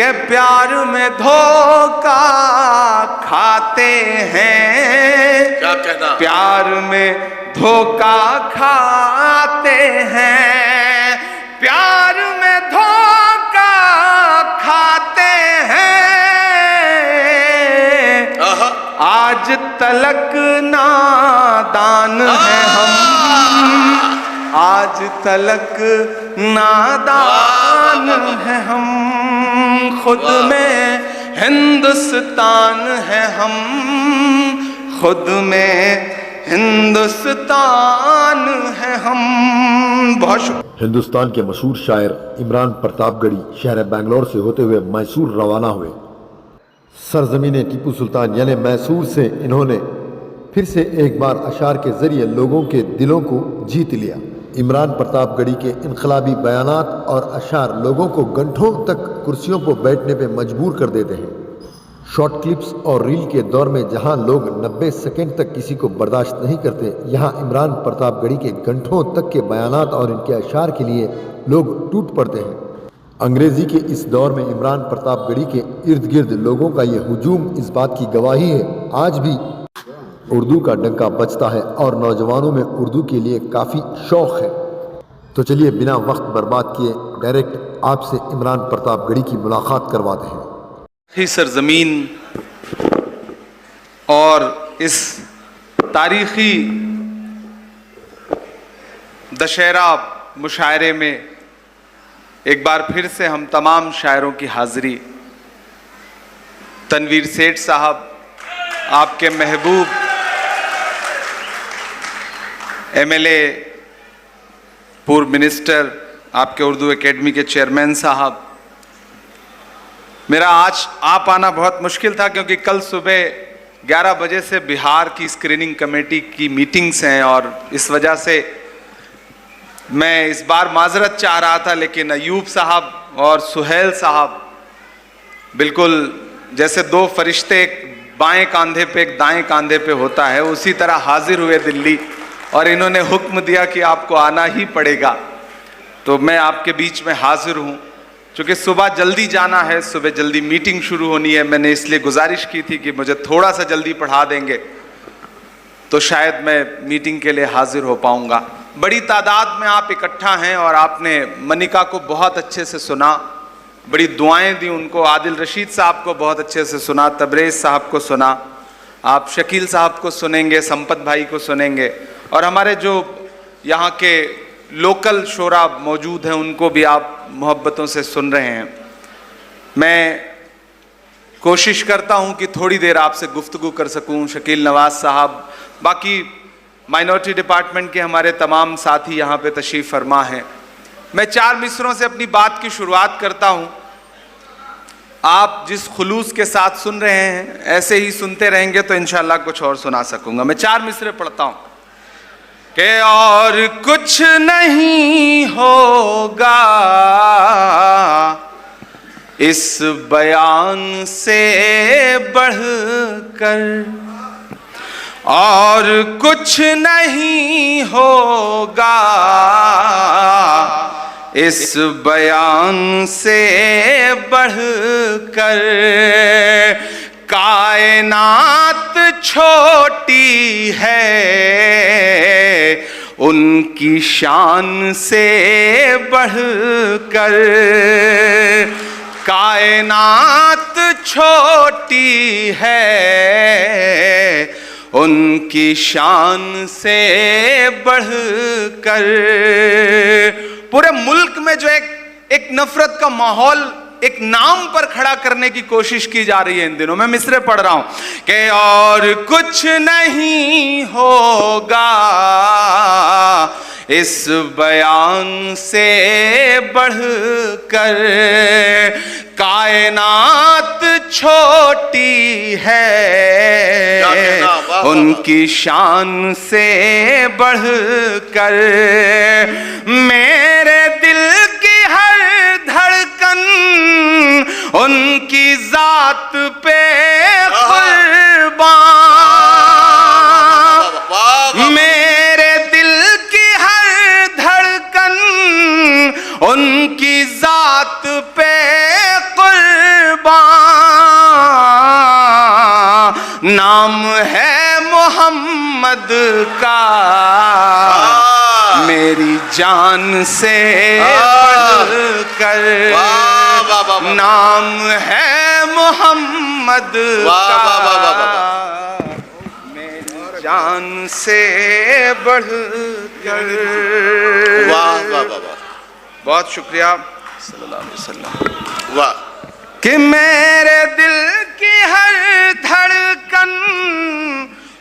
के प्यार में धोखा खाते हैं। क्या कहना? प्यार में धोखा खाते हैं, प्यार में धोखा खाते हैं। आज तलक नादान है हम, आज तलक नादान है हम। खुद में हिंदुस्तान है हम, खुद में हिंदुस्तान है हम। बहुत शुक्रिया। हिंदुस्तान के मशहूर शायर इमरान प्रतापगढ़ी शहर बेंगलोर से होते हुए मैसूर रवाना हुए। सरजमीन टीपू सुल्तान यानी मैसूर से इन्होंने फिर से एक बार अशार के जरिए लोगों के दिलों को जीत लिया। इमरान प्रतापगढ़ी के इनकलाबी बयानात और अशार लोगों को घंटों तक कुर्सियों पर बैठने पर मजबूर कर देते हैं। शॉर्ट क्लिप्स और रील के दौर में जहां लोग 90 सेकंड तक किसी को बर्दाश्त नहीं करते, यहां इमरान प्रतापगढ़ी के घंटों तक के बयानात और इनके अशार के लिए लोग टूट पड़ते हैं। अंग्रेजी के इस दौर में इमरान प्रतापगढ़ी के इर्द गिर्द लोगों का ये हुजूम इस बात की गवाही है, आज भी उर्दू का डंका बजता है और नौजवानों में उर्दू के लिए काफ़ी शौक़ है। तो चलिए बिना वक्त बर्बाद किए डायरेक्ट आपसे इमरान प्रतापगढ़ी की मुलाकात करवाते हैं। ही सरजमीन और इस तारीखी दशहरा मुशायरे में एक बार फिर से हम तमाम शायरों की हाजिरी। तनवीर सेठ साहब, आपके महबूब एमएलए, पूर्व मिनिस्टर, आपके उर्दू एकेडमी के चेयरमैन साहब, मेरा आज आ पाना बहुत मुश्किल था क्योंकि कल सुबह 11 बजे से बिहार की स्क्रीनिंग कमेटी की मीटिंग्स हैं और इस वजह से मैं इस बार माजरत चाह रहा था, लेकिन अयूब साहब और सुहेल साहब बिल्कुल जैसे दो फरिश्ते एक बाएं कांधे पे एक दाएं कांधे पे होता है, उसी तरह हाजिर हुए दिल्ली और इन्होंने हुक्म दिया कि आपको आना ही पड़ेगा। तो मैं आपके बीच में हाजिर हूँ। चूँकि सुबह जल्दी जाना है, सुबह जल्दी मीटिंग शुरू होनी है, मैंने इसलिए गुजारिश की थी कि मुझे थोड़ा सा जल्दी पढ़ा देंगे तो शायद मैं मीटिंग के लिए हाजिर हो पाऊँगा। बड़ी तादाद में आप इकट्ठा हैं और आपने मनिका को बहुत अच्छे से सुना, बड़ी दुआएं दी उनको, आदिल रशीद साहब को बहुत अच्छे से सुना, तबरेज साहब को सुना, आप शकील साहब को सुनेंगे, संपत भाई को सुनेंगे और हमारे जो यहाँ के लोकल शोरा मौजूद हैं उनको भी आप मोहब्बतों से सुन रहे हैं। मैं कोशिश करता हूँ कि थोड़ी देर आपसे गुफ्तगू कर सकूँ। शकील नवाज साहब, बाकी माइनॉरिटी डिपार्टमेंट के हमारे तमाम साथी यहाँ पे तशरीफ़ फरमा हैं। मैं 4 मिसरों से अपनी बात की शुरुआत करता हूँ। आप जिस खुलूस के साथ सुन रहे हैं ऐसे ही सुनते रहेंगे तो इंशाल्लाह कुछ और सुना सकूँगा। मैं 4 मिसरे पढ़ता हूँ कि और कुछ नहीं होगा इस बयान से बढ़कर, और कुछ नहीं होगा इस बयान से बढ़कर। कायनात छोटी है उनकी शान से बढ़कर, कायनात छोटी है उनकी शान से बढ़कर। पूरे मुल्क में जो एक नफरत का माहौल एक नाम पर खड़ा करने की कोशिश की जा रही है इन दिनों, मैं मिसरे पढ़ रहा हूं कि और कुछ नहीं होगा इस बयान से बढ़कर। कायनात छोटी है उनकी शान से बढ़कर। मेरे दिल की हर धड़कन उनकी जात पे कुर्बान। मेरे दिल की हर धड़कन उनकी जात पे कुर्बान। मोहम्मद का मेरी जान से बढ़कर नाम है मोहम्मद का, मेरी जान से बढ़कर। बहुत शुक्रिया सल्लल्लाहु अलैहि वसल्लम। वाह। कि मेरे दिल की हर धड़कन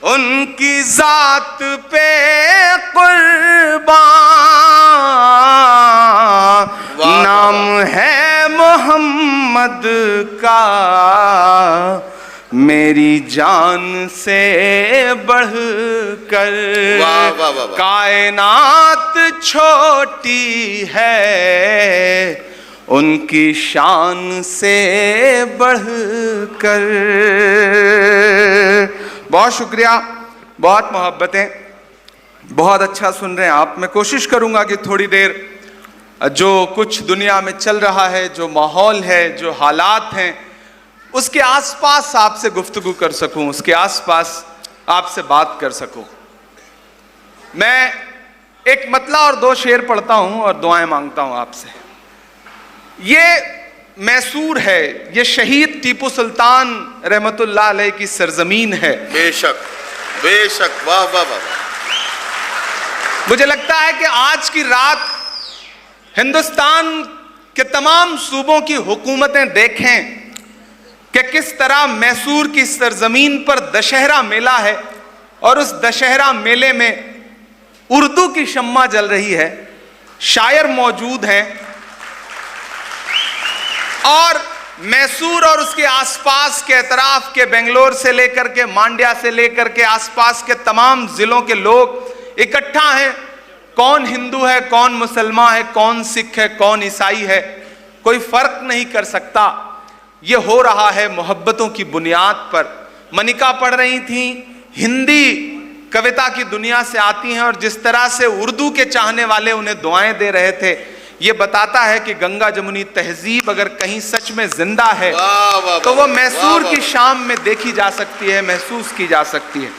उनकी जात पे कुर्बान, नाम है मोहम्मद का मेरी जान से बढ़कर। कायनात छोटी है उनकी शान से बढ़कर। बहुत शुक्रिया, बहुत मोहब्बतें, बहुत अच्छा सुन रहे हैं आप। मैं कोशिश करूंगा कि थोड़ी देर जो कुछ दुनिया में चल रहा है, जो माहौल है, जो हालात हैं, उसके आसपास आपसे गुफ्तगू कर सकूं, उसके आसपास आपसे बात कर सकूं। मैं एक मतला और दो शेर पढ़ता हूं और दुआएं मांगता हूं आपसे। ये मैसूर है, ये शहीद टीपू सुल्तान रहमतुल्लाह अलैह की सरजमीन है। बेशक बेशक, वाह वाह वाह। मुझे लगता है कि आज की रात हिंदुस्तान के तमाम सूबों की हुकूमतें देखें कि किस तरह मैसूर की सरजमीन पर दशहरा मेला है और उस दशहरा मेले में उर्दू की शम्मा जल रही है, शायर मौजूद हैं और मैसूर और उसके आसपास के अतराफ के बेंगलोर से लेकर के मांड्या से लेकर के आसपास के तमाम जिलों के लोग इकट्ठा हैं। कौन हिंदू है, कौन मुसलमान है, कौन सिख है, कौन ईसाई है, कोई फर्क नहीं कर सकता। ये हो रहा है मोहब्बतों की बुनियाद पर। मनिका पढ़ रही थी, हिंदी कविता की दुनिया से आती हैं और जिस तरह से उर्दू के चाहने वाले उन्हें दुआएं दे रहे थे, ये बताता है कि गंगा जमुनी तहजीब अगर कहीं सच में जिंदा है तो वो मैसूर की शाम में देखी जा सकती है, महसूस की जा सकती है।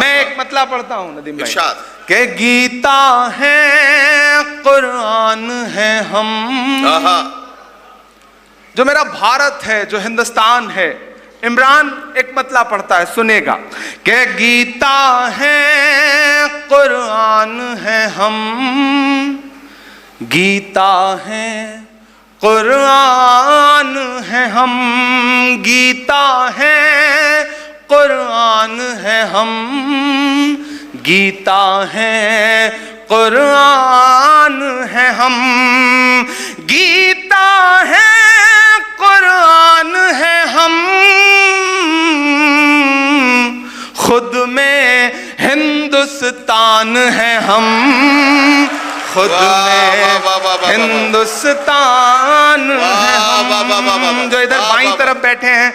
मैं एक मतला पढ़ता हूं नदीम भाई कि गीता है, कुरान है हम, जो मेरा भारत है, जो हिंदुस्तान है। इमरान एक मतला पढ़ता है, सुनेगा कि गीता है, कुरान है हम, गीता है, कुरान है हम, गीता है, कुरान है हम, गीता है, कुरान है हम, गीता है, कुरान है हम, खुद में हिंदुस्तान है हम, खुद में हिंदुस्तान है हम। जो इधर बाईं तरफ बैठे हैं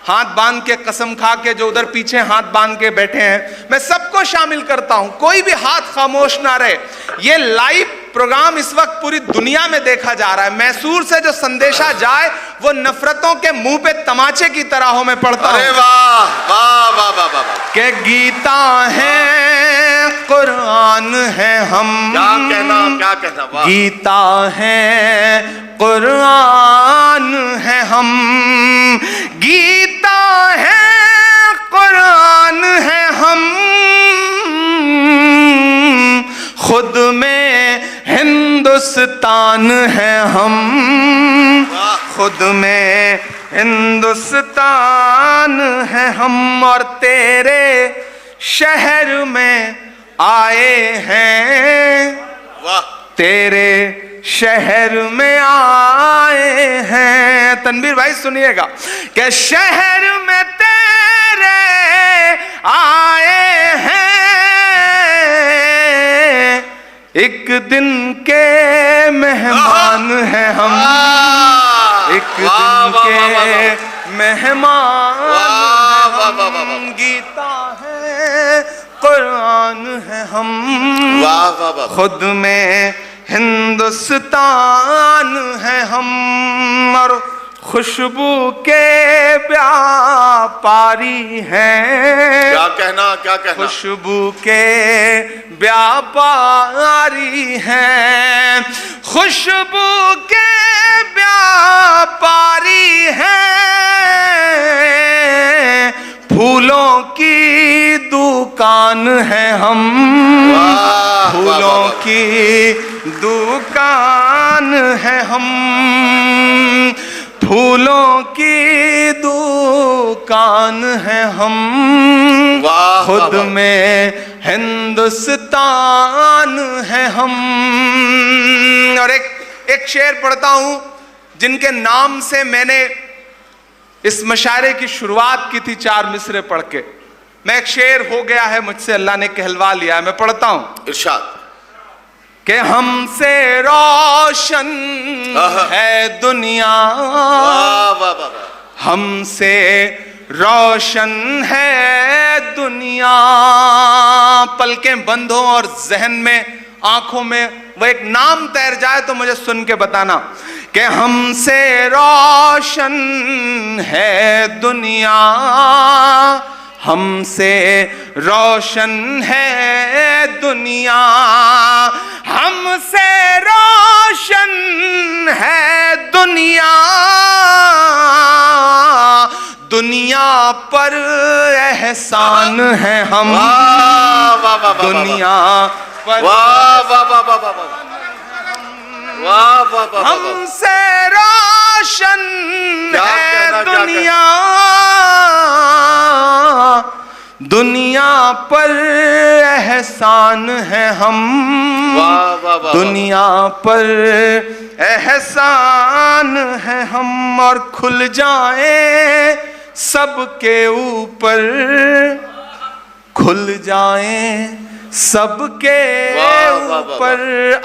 हाथ बांध के, कसम खा के, जो उधर पीछे हाथ बांध के बैठे हैं, मैं सबको शामिल करता हूं, कोई भी हाथ खामोश ना रहे। ये लाइव प्रोग्राम इस वक्त पूरी दुनिया में देखा जा रहा है। मैसूर से जो संदेशा जाए वो नफरतों के मुंह पे तमाचे की तरह हो। मैं पढ़ता हूं, वाह वाह वाह वाह वाह, कि गीता है, कुरान है हम, क्या कहना वाह। गीता है, कुरान है हम, गीता है, कुरान है हम, खुद में हिंदुस्तान है हम, खुद में हिंदुस्तान है हम। और तेरे शहर में आए हैं, वाह, तेरे शहर में आए हैं। तनवीर भाई सुनिएगा कि शहर में तेरे आए हैं, एक दिन के मेहमान हैं हम, एक दिन के मेहमान हम, गीता है, कुरान है हम, खुद में हिंदुस्तान है हम, और खुशबू के व्यापारी हैं। क्या कहना खुशबू के व्यापारी हैं, खुशबू के व्यापारी हैं, फूलों की दुकान है हम, फूलों की दुकान है हम, फूलों की दुकान है हम, खुद में हिंदुस्तान है हम। और एक शेर पढ़ता हूं जिनके नाम से मैंने इस मशारे की शुरुआत की थी, 4 मिसरे पढ़ के। मैं एक शेर हो गया है मुझसे, अल्लाह ने कहलवा लिया है, मैं पढ़ता हूं। इरशाद कि हमसे रोशन है दुनिया, हमसे रोशन है दुनिया। पलकें बंद हो और जहन में, आंखों में वो एक नाम तैर जाए तो मुझे सुन के बताना कि हमसे रोशन है दुनिया, हमसे रोशन है दुनिया, हमसे रोशन है दुनिया, दुनिया पर एहसान है हम, दुनिया पर हमसे रोशन है दुनिया, दुनिया पर एहसान है हम, दुनिया पर एहसान है हम। और खुल जाए सबके ऊपर, खुल जाए सबके ऊपर।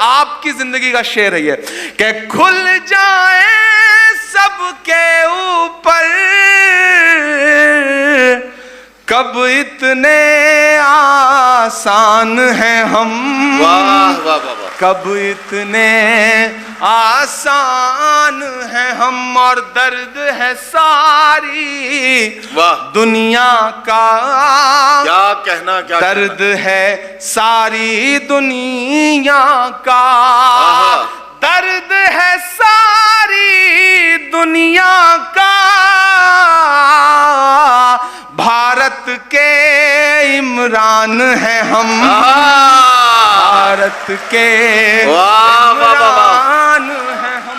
आपकी जिंदगी का शेर है ये कि खुल जाए सबके ऊपर, कब इतने आसान हैं हम, कब इतने आसान हैं हम। और दर्द है सारी दुनिया का, क्या कहना दर्द है सारी दुनिया का, दर्द है सारी दुनिया का। भारत के इमरान हैं हम, भारत के इमरान हैं हम।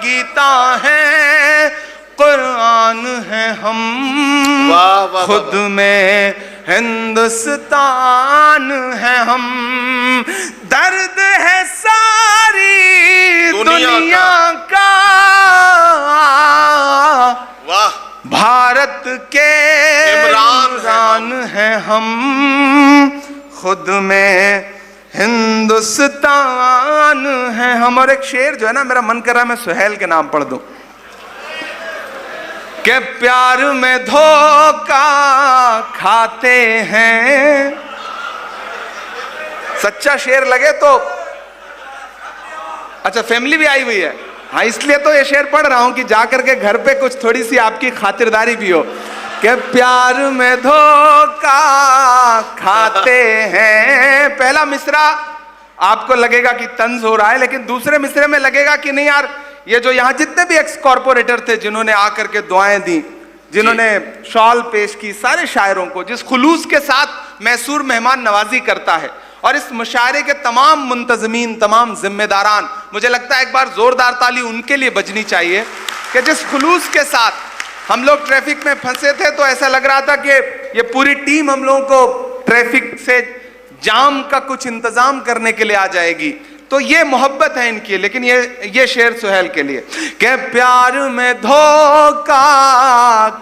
गीता है, कुरान है हम, खुद में हिंदुस्तान है हम। दर्द है सारी दुनिया का, भारत के इमरान है हम, खुद में हिंदुस्तान है हम। और एक शेर जो है ना, मेरा मन कर रहा है मैं सुहेल के नाम पढ़ दूं कि प्यार में धोखा खाते हैं। सच्चा शेर लगे तो अच्छा, फैमिली भी आई हुई है, हाँ इसलिए तो ये शेर पढ़ रहा हूं कि जाकर के घर पे कुछ थोड़ी सी आपकी खातिरदारी भी हो। कि प्यार में धोखा खाते हैं, पहला मिसरा आपको लगेगा कि तंज हो रहा है, लेकिन दूसरे मिसरे में लगेगा कि नहीं यार, ये जो यहाँ जितने भी एक्स कॉर्पोरेटर थे जिन्होंने आकर के दुआएं दी, जिन्होंने शॉल पेश की, सारे शायरों को जिस खुलूस के साथ मैसूर मेहमान नवाजी करता है, और इस मुशायरे के तमाम मुंतजमीन, तमाम जिम्मेदारान, मुझे लगता है एक बार जोरदार ताली उनके लिए बजनी चाहिए कि जिस खुलूस के साथ हम लोग ट्रैफिक में फंसे थे तो ऐसा लग रहा था कि ये पूरी टीम हम लोगों को ट्रैफिक से जाम का कुछ इंतजाम करने के लिए आ जाएगी। तो ये मोहब्बत है इनकी। लेकिन ये शेर सुहेल के लिए कि प्यार में धोखा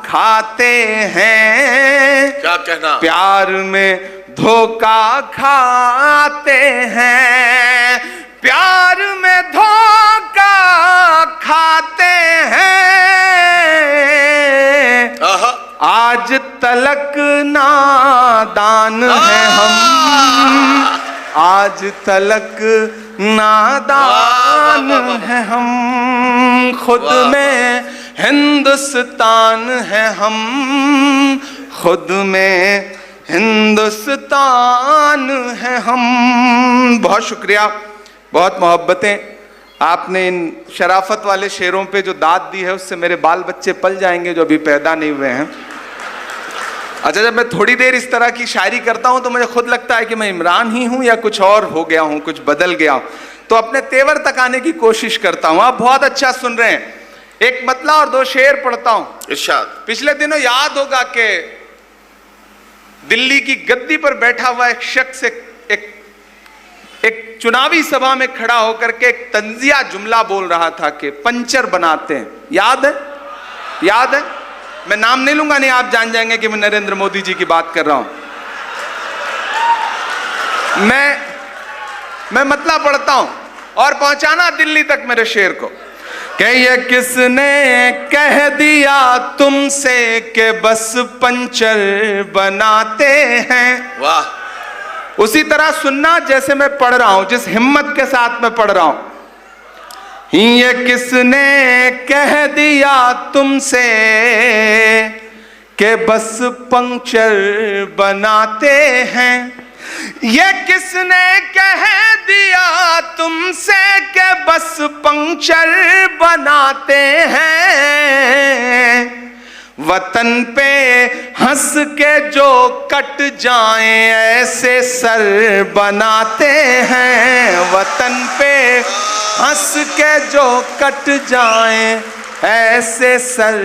खाते हैं, क्या कहना, प्यार में धोखा खाते हैं, प्यार में धोखा खाते हैं, आज तलक नादान है हम, आज तलक नादान है हम। खुद में हिंदुस्तान है, हम खुद में हिंदुस्तान है हम। बहुत शुक्रिया, बहुत मोहब्बतें। आपने इन शराफत वाले शेरों पे जो दाद दी है उससे मेरे बाल बच्चे पल जाएंगे जो अभी पैदा नहीं हुए हैं। अच्छा, जब मैं थोड़ी देर इस तरह की शायरी करता हूं तो मुझे खुद लगता है कि मैं इमरान ही हूं या कुछ और हो गया हूं, कुछ बदल गया हूं। तो अपने तेवर तक आने की कोशिश करता हूं। आप बहुत अच्छा सुन रहे हैं। एक मतला और दो शेर पढ़ता हूं। इरशाद। पिछले दिनों याद होगा कि दिल्ली की गद्दी पर बैठा हुआ एक शख्स एक चुनावी सभा में खड़ा होकर के एक तंजिया जुमला बोल रहा था कि पंचर बनाते हैं। याद है? याद है? मैं नाम नहीं लूंगा, नहीं आप जान जाएंगे कि मैं नरेंद्र मोदी जी की बात कर रहा हूं। मैं मतला पढ़ता हूं और पहुंचाना दिल्ली तक मेरे शेर को कि ये किसने कह दिया तुमसे कि बस पंचर बनाते हैं। वाह। उसी तरह सुनना जैसे मैं पढ़ रहा हूं, जिस हिम्मत के साथ मैं पढ़ रहा हूं। ये किसने कह दिया तुमसे कि बस पंचर बनाते हैं। ये किसने कह दिया तुमसे कि बस पंचर बनाते हैं। वतन पे हंस के जो कट जाएं ऐसे सर बनाते हैं। वतन पे हंस के जो कट जाएं ऐसे सर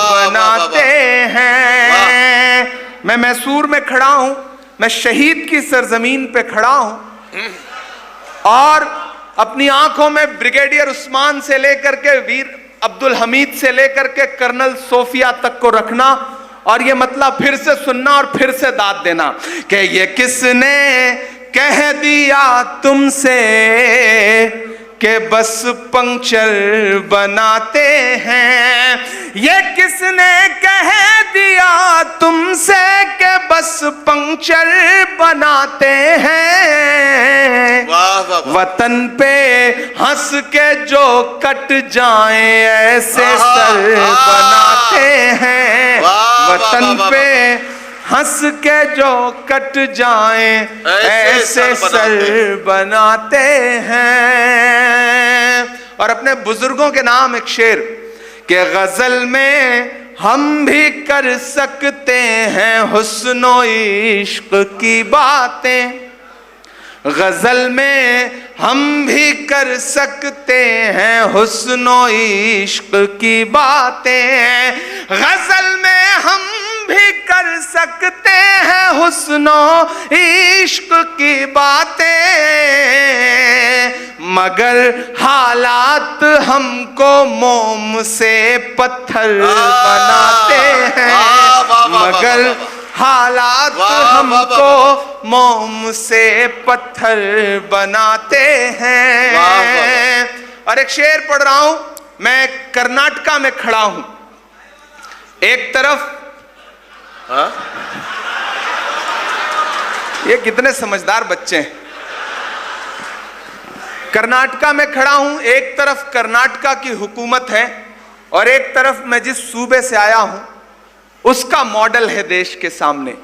बनाते हैं। मैं मैसूर में खड़ा हूं, मैं शहीद की सरजमीन पे खड़ा हूं और अपनी आंखों में ब्रिगेडियर उस्मान से लेकर के वीर अब्दुल हमीद से लेकर के कर्नल सोफिया तक को रखना और ये मतलब फिर से सुनना और फिर से दाद देना कि ये किसने कह दिया तुमसे कि बस पंचर बनाते हैं। ये किसने कह दिया तुमसे कि बस पंचर बनाते हैं। वाह वाह वाह। वतन पे हंस के जो कट जाएं ऐसे सर बनाते हैं। वतन पे हंस के जो कट जाएं ऐसे सर बनाते हैं। और अपने बुजुर्गों के नाम एक शेर कि गजल में हम भी कर सकते हैं हुस्नो इश्क की बातें। गजल में हम भी कर सकते हैं हुस्नो इश्क की बातें। गजल में हम भी कर सकते हैं हुस्नो इश्क की बातें, मगर हालात हमको मोम से पत्थर बनाते हैं। मगर हालात हमको मोम से पत्थर बनाते हैं। और एक शेर पढ़ रहा हूं। मैं कर्नाटका में खड़ा हूं। एक तरफ ये कितने समझदार बच्चे हैं। कर्नाटका में खड़ा हूं, एक तरफ कर्नाटका की हुकूमत है और एक तरफ मैं जिस सूबे से आया हूं उसका मॉडल है देश के सामने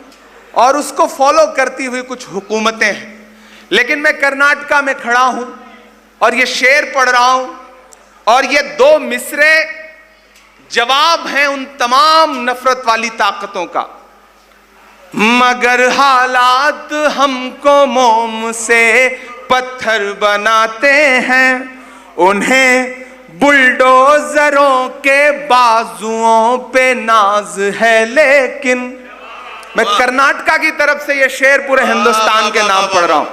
और उसको फॉलो करती हुई कुछ हुकूमतें हैं। लेकिन मैं कर्नाटका में खड़ा हूं और ये शेर पढ़ रहा हूं और ये दो मिसरे जवाब हैं उन तमाम नफरत वाली ताकतों का। मगर हालात हमको मोम से पत्थर बनाते हैं, उन्हें बुलडोजरों के बाजुओं पे नाज है। लेकिन मैं कर्नाटका की तरफ से ये शेर पूरे हिंदुस्तान के नाम पढ़ रहा हूं।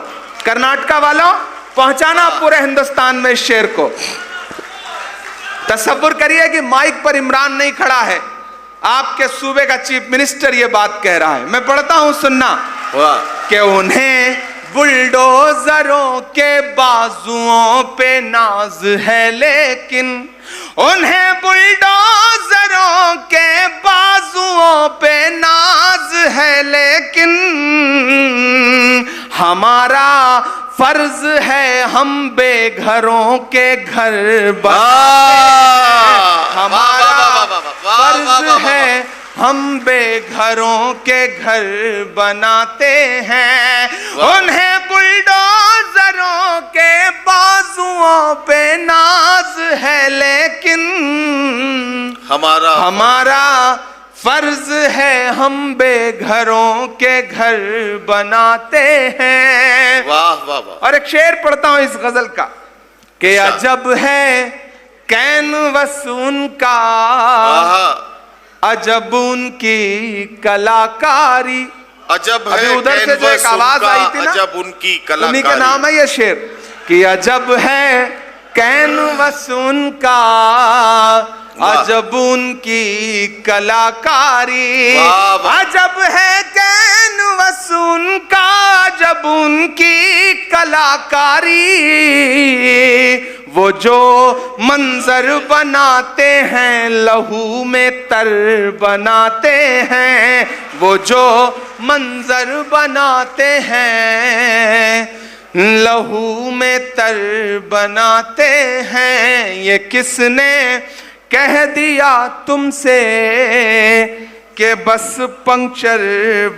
कर्नाटका वालों, पहुंचाना पूरे हिंदुस्तान में इस शेर को। तसव्वुर करिए कि माइक पर इमरान नहीं खड़ा है, आपके सूबे का चीफ मिनिस्टर ये बात कह रहा है। मैं पढ़ता हूं, सुनना। कि उन्हें बुलडोजरों के बाजुओं पे नाज है, लेकिन उन्हें बुलडोजरों के बाजुओं पे नाज है, लेकिन हमारा फर्ज है हम बेघरों के घर हमारा फर्ज है हम बेघरों के घर बनाते हैं, उन्हें बुलडोजरों के बाजुओं पे नाज है, लेकिन हमारा फर्ज है हम बेघरों के घर बनाते हैं। वाह वाह वाह। और एक शेर पढ़ता हूं इस गजल का कि अजब है कैनवस उनका, अजब उनकी कलाकारी। अजब है अभी उधर से जो एक आवाज आई थी ना, अजब उनकी कलाकारी। उन्हीं का नाम है ये शेर कि अजब है कैनवस उनका, अजब उनकी कलाकारी। अजब है कैनवस उनका, अजब उनकी कलाकारी। वो जो मंजर बनाते हैं लहू में तर बनाते हैं, वो जो मंजर बनाते हैं लहू में तर बनाते हैं। ये किसने कह दिया तुमसे कि बस पंक्चर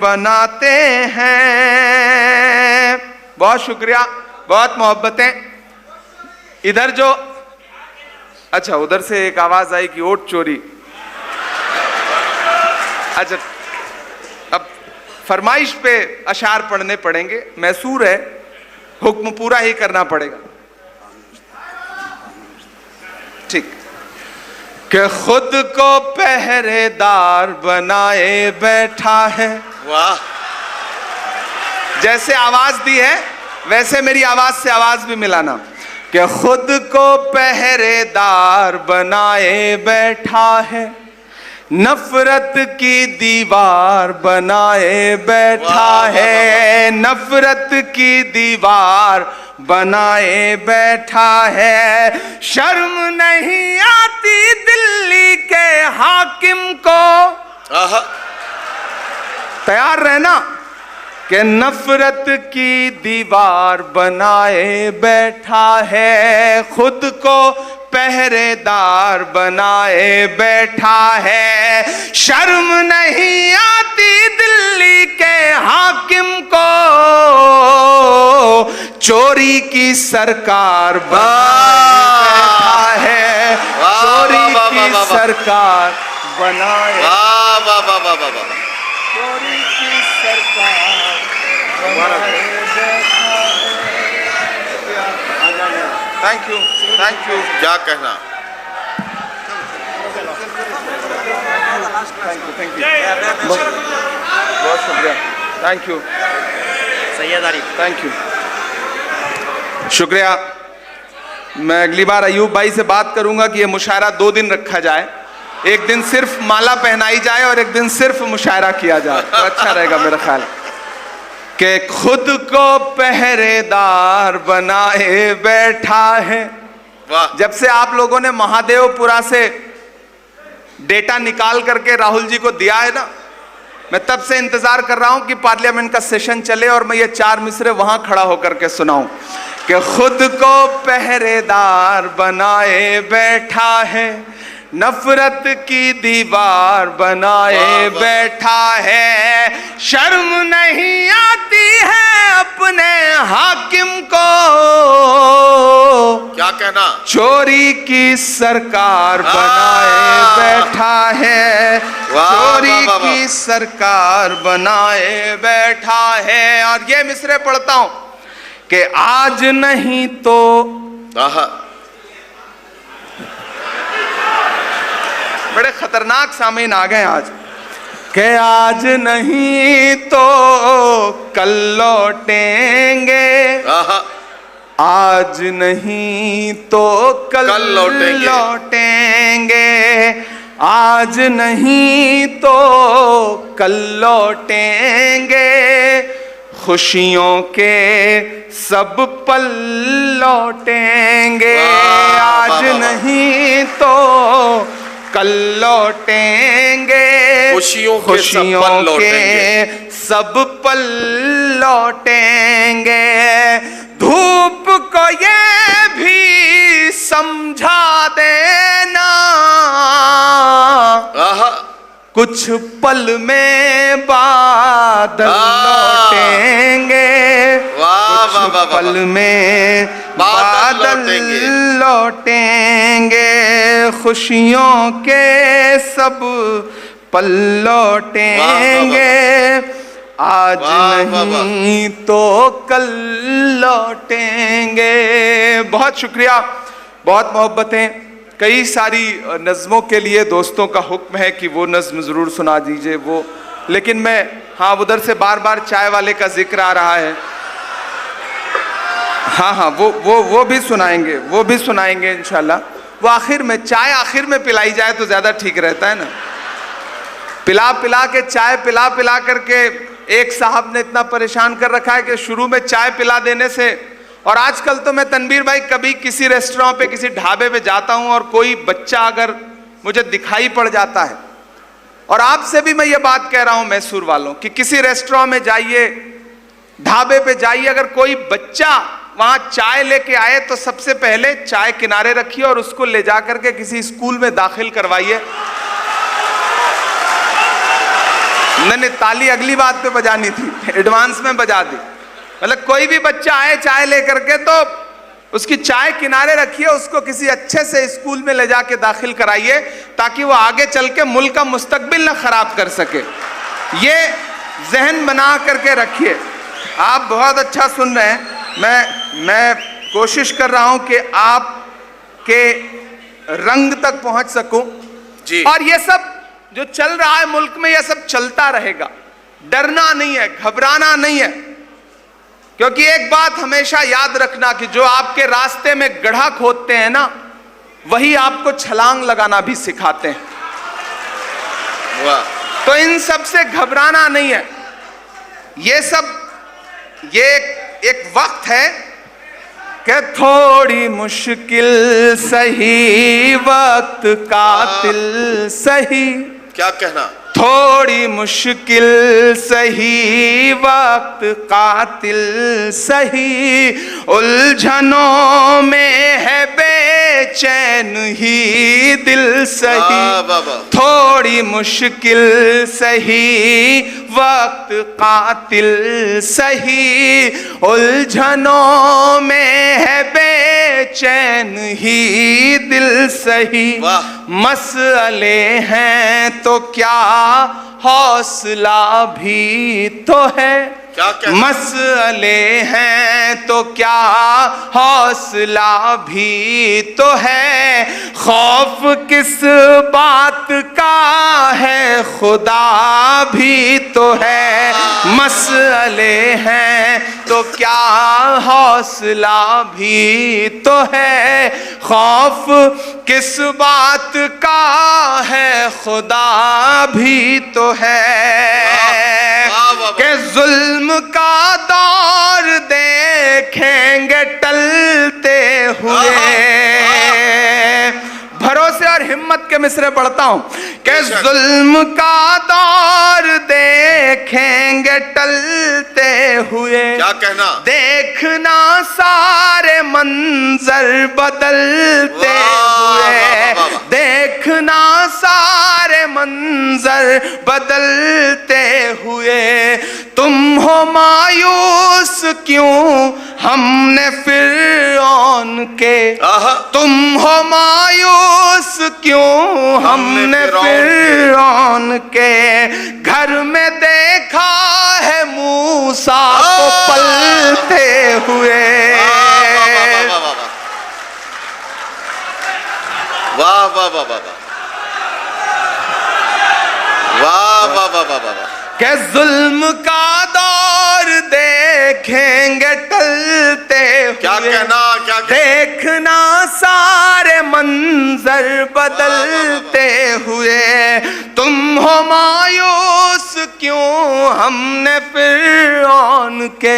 बनाते हैं। बहुत शुक्रिया, बहुत मोहब्बतें। इधर जो अच्छा उधर से एक आवाज आई कि ओट चोरी। अच्छा अब फरमाइश पे अशार पढ़ने पड़ेंगे, मैसूर है, हुक्म पूरा ही करना पड़ेगा। ठीक। कि खुद को पहरेदार बनाए बैठा है। वाह। जैसे आवाज दी है वैसे मेरी आवाज से आवाज भी मिलाना। कि खुद को पहरेदार बनाए बैठा है, नफरत की दीवार बनाए बैठा है, नफरत की दीवार बनाए बैठा है। शर्म नहीं आती दिल्ली के हाकिम को, तैयार रहना, कि नफरत की दीवार बनाए बैठा है, खुद को पहरेदार बनाए बैठा है। शर्म नहीं आती दिल्ली के हाकिम को, चोरी की सरकार बनाए बैठा है, चोरी की सरकार बनाए, चोरी की सरकार बनाए बैठा है। Thank you, thank you. क्या कहना। थैंक यू, बहुत शुक्रिया, thank you Syed Arif, thank you, शुक्रिया। मैं अगली बार अयूब भाई से बात करूंगा कि ये मुशायरा 2 दिन रखा जाए, एक दिन सिर्फ माला पहनाई जाए और एक दिन सिर्फ मुशायरा किया जाए, तो अच्छा रहेगा मेरा ख्याल। कि खुद को पहरेदार बनाए बैठा है। जब से आप लोगों ने महादेवपुरा से डेटा निकाल करके राहुल जी को दिया है ना, मैं तब से इंतजार कर रहा हूं कि पार्लियामेंट का सेशन चले और मैं ये 4 मिसरे वहां खड़ा होकर के सुनाऊं कि खुद को पहरेदार बनाए बैठा है, नफरत की दीवार बनाए बैठा है। शर्म नहीं आती है अपने हाकिम को, क्या कहना। चोरी की सरकार बनाए बैठा है, चोरी की सरकार बनाए बैठा है। और ये मिसरे पढ़ता हूं कि आज नहीं तो बड़े खतरनाक सामीन आ गए आज, कि आज नहीं तो कल लौटेंगे, आज नहीं तो कल लौटेंगे, आज नहीं तो कल लौटेंगे, खुशियों के सब पल लौटेंगे, आज नहीं तो कल लौटेंगे, खुशियों के सब पल लौटेंगे। धूप को ये भी समझा देना, आहा, कुछ पल में बादल लौटेंगे, वाह वाह वाह कुछ पल में बादल लौटेंगे, खुशियों के सब पल लौटेंगे, आज नहीं तो कल लौटेंगे। बहुत शुक्रिया, बहुत मोहब्बतें। कई सारी नज़मों के लिए दोस्तों का हुक्म है कि वो नज़्म ज़रूर सुना दीजिए वो, लेकिन मैं, हाँ, उधर से बार बार चाय वाले का जिक्र आ रहा है। हाँ हाँ, वो भी सुनाएंगे, वो भी सुनाएंगे इंशाल्लाह। वो आखिर में, चाय आखिर में पिलाई जाए तो ज़्यादा ठीक रहता है ना। पिला पिला के, चाय पिला पिला करके एक साहब ने इतना परेशान कर रखा है कि शुरू में चाय पिला देने से, और आजकल तो मैं तनवीर भाई कभी किसी रेस्टोरेंट पे, किसी ढाबे पे जाता हूं और कोई बच्चा अगर मुझे दिखाई पड़ जाता है, और आपसे भी मैं ये बात कह रहा हूं मैसूर वालों कि किसी रेस्टोरेंट में जाइए, ढाबे पे जाइए, अगर कोई बच्चा वहां चाय लेके आए तो सबसे पहले चाय किनारे रखिए और उसको ले जा करके किसी स्कूल में दाखिल करवाइए। मैंने ताली अगली बात पे बजानी थी, एडवांस में बजा दी। मतलब कोई भी बच्चा आए चाय लेकर के तो उसकी चाय किनारे रखिए, उसको किसी अच्छे से स्कूल में ले जाके दाखिल कराइए ताकि वो आगे चल के मुल्क का मुस्तकबिल ना खराब कर सके। ये जहन बना करके रखिए। आप बहुत अच्छा सुन रहे हैं, मैं कोशिश कर रहा हूं कि आपके रंग तक पहुंच सकूं जी। और ये सब जो चल रहा है मुल्क में, यह सब चलता रहेगा। डरना नहीं है, घबराना नहीं है, क्योंकि एक बात हमेशा याद रखना कि जो आपके रास्ते में गड्ढा खोदते हैं ना, वही आपको छलांग लगाना भी सिखाते हैं। वाह। तो इन सब से घबराना नहीं है। ये सब, ये एक वक्त है कि थोड़ी मुश्किल सही, वक्त कातिल सही। क्या कहना? थोड़ी मुश्किल सही, वक्त कातिल सही, उलझनों में है बेचैन ही दिल सही। थोड़ी मुश्किल सही, वक्त कातिल सही, उलझनों में है बेचैन ही दिल सही। मसले हैं तो क्या, हौसला भी तो है। मसले हैं तो क्या, हौसला भी तो है, खौफ किस बात का है, खुदा भी तो है। मसले हैं तो क्या, हौसला भी तो है, खौफ किस बात का है, खुदा भी तो है। कि जुल्म का दौर देखेंगे टलते हुए। भरोसे और हिम्मत के मिसरे पढ़ता हूं कि जुल्म का दौर देखेंगे टलते हुए। क्या कहना? देखना सारे मंजर बदलते हुए। देखना सारे मंजर बदलते हुए। तुम हो मायूस क्यों हमने फिरौन के, तुम हो मायूस क्यों हमने फिरौन के, घर में देखा है मूसा को पलते हुए। वाह वाह वाह वाह वाह वाह वाह वाह वाह। कि जुल्म का दौर देखेंगे टलते हुए। क्या कहना? क्या देखना सारे मंजर बदलते हुए। तुम हो मायूस क्यों हमने फिरौन के,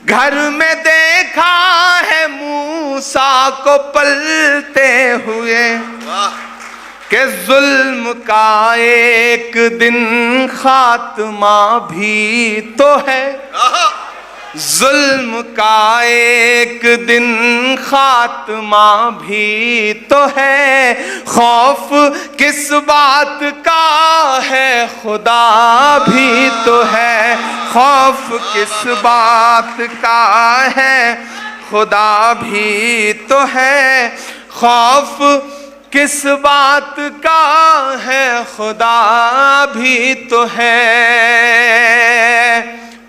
घर में देखा है मूसा को पलते हुए। कि जुल्म का एक दिन खात्मा भी तो है। जुल्म का एक दिन खात्मा भी तो है, खौफ किस बात का है खुदा भी तो है, खौफ किस बात का है खुदा भी तो है, खौफ किस बात का है खुदा भी तो है।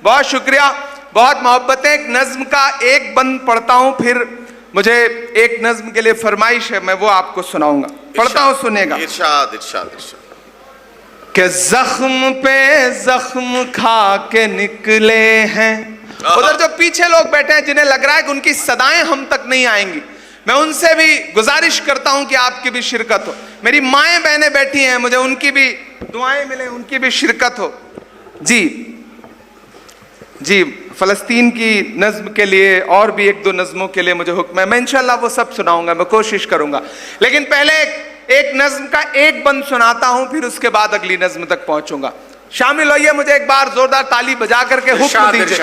बहुत शुक्रिया, बहुत मोहब्बत है। एक नज्म का एक बंद पढ़ता हूं, फिर मुझे एक नज्म के लिए फरमाइश है, मैं वो आपको सुनाऊंगा। पढ़ता हूं, सुनेगा। इरशाद इरशाद इरशाद। कि जख्म पे जख्म खा के निकले हैं। उधर जो पीछे लोग बैठे हैं जिन्हें लग रहा है कि उनकी सदाएं हम तक नहीं आएंगी, मैं उनसे भी गुजारिश करता हूं कि आपकी भी शिरकत हो। मेरी माएं बहनें बैठी हैं, मुझे उनकी भी दुआएं मिले, उनकी भी शिरकत हो। जी जी, फलस्तीन की नज्म के लिए और भी एक दो नज्मों के लिए मुझे हुक्म है, मैं इंशाल्लाह वो सब सुनाऊंगा, मैं कोशिश करूंगा। लेकिन पहले एक नज्म का एक बंद सुनाता हूं, फिर उसके बाद अगली नज्म तक पहुंचूंगा। शामिल होइए, मुझे एक बार जोरदार ताली बजा करके हुक्म दीजिए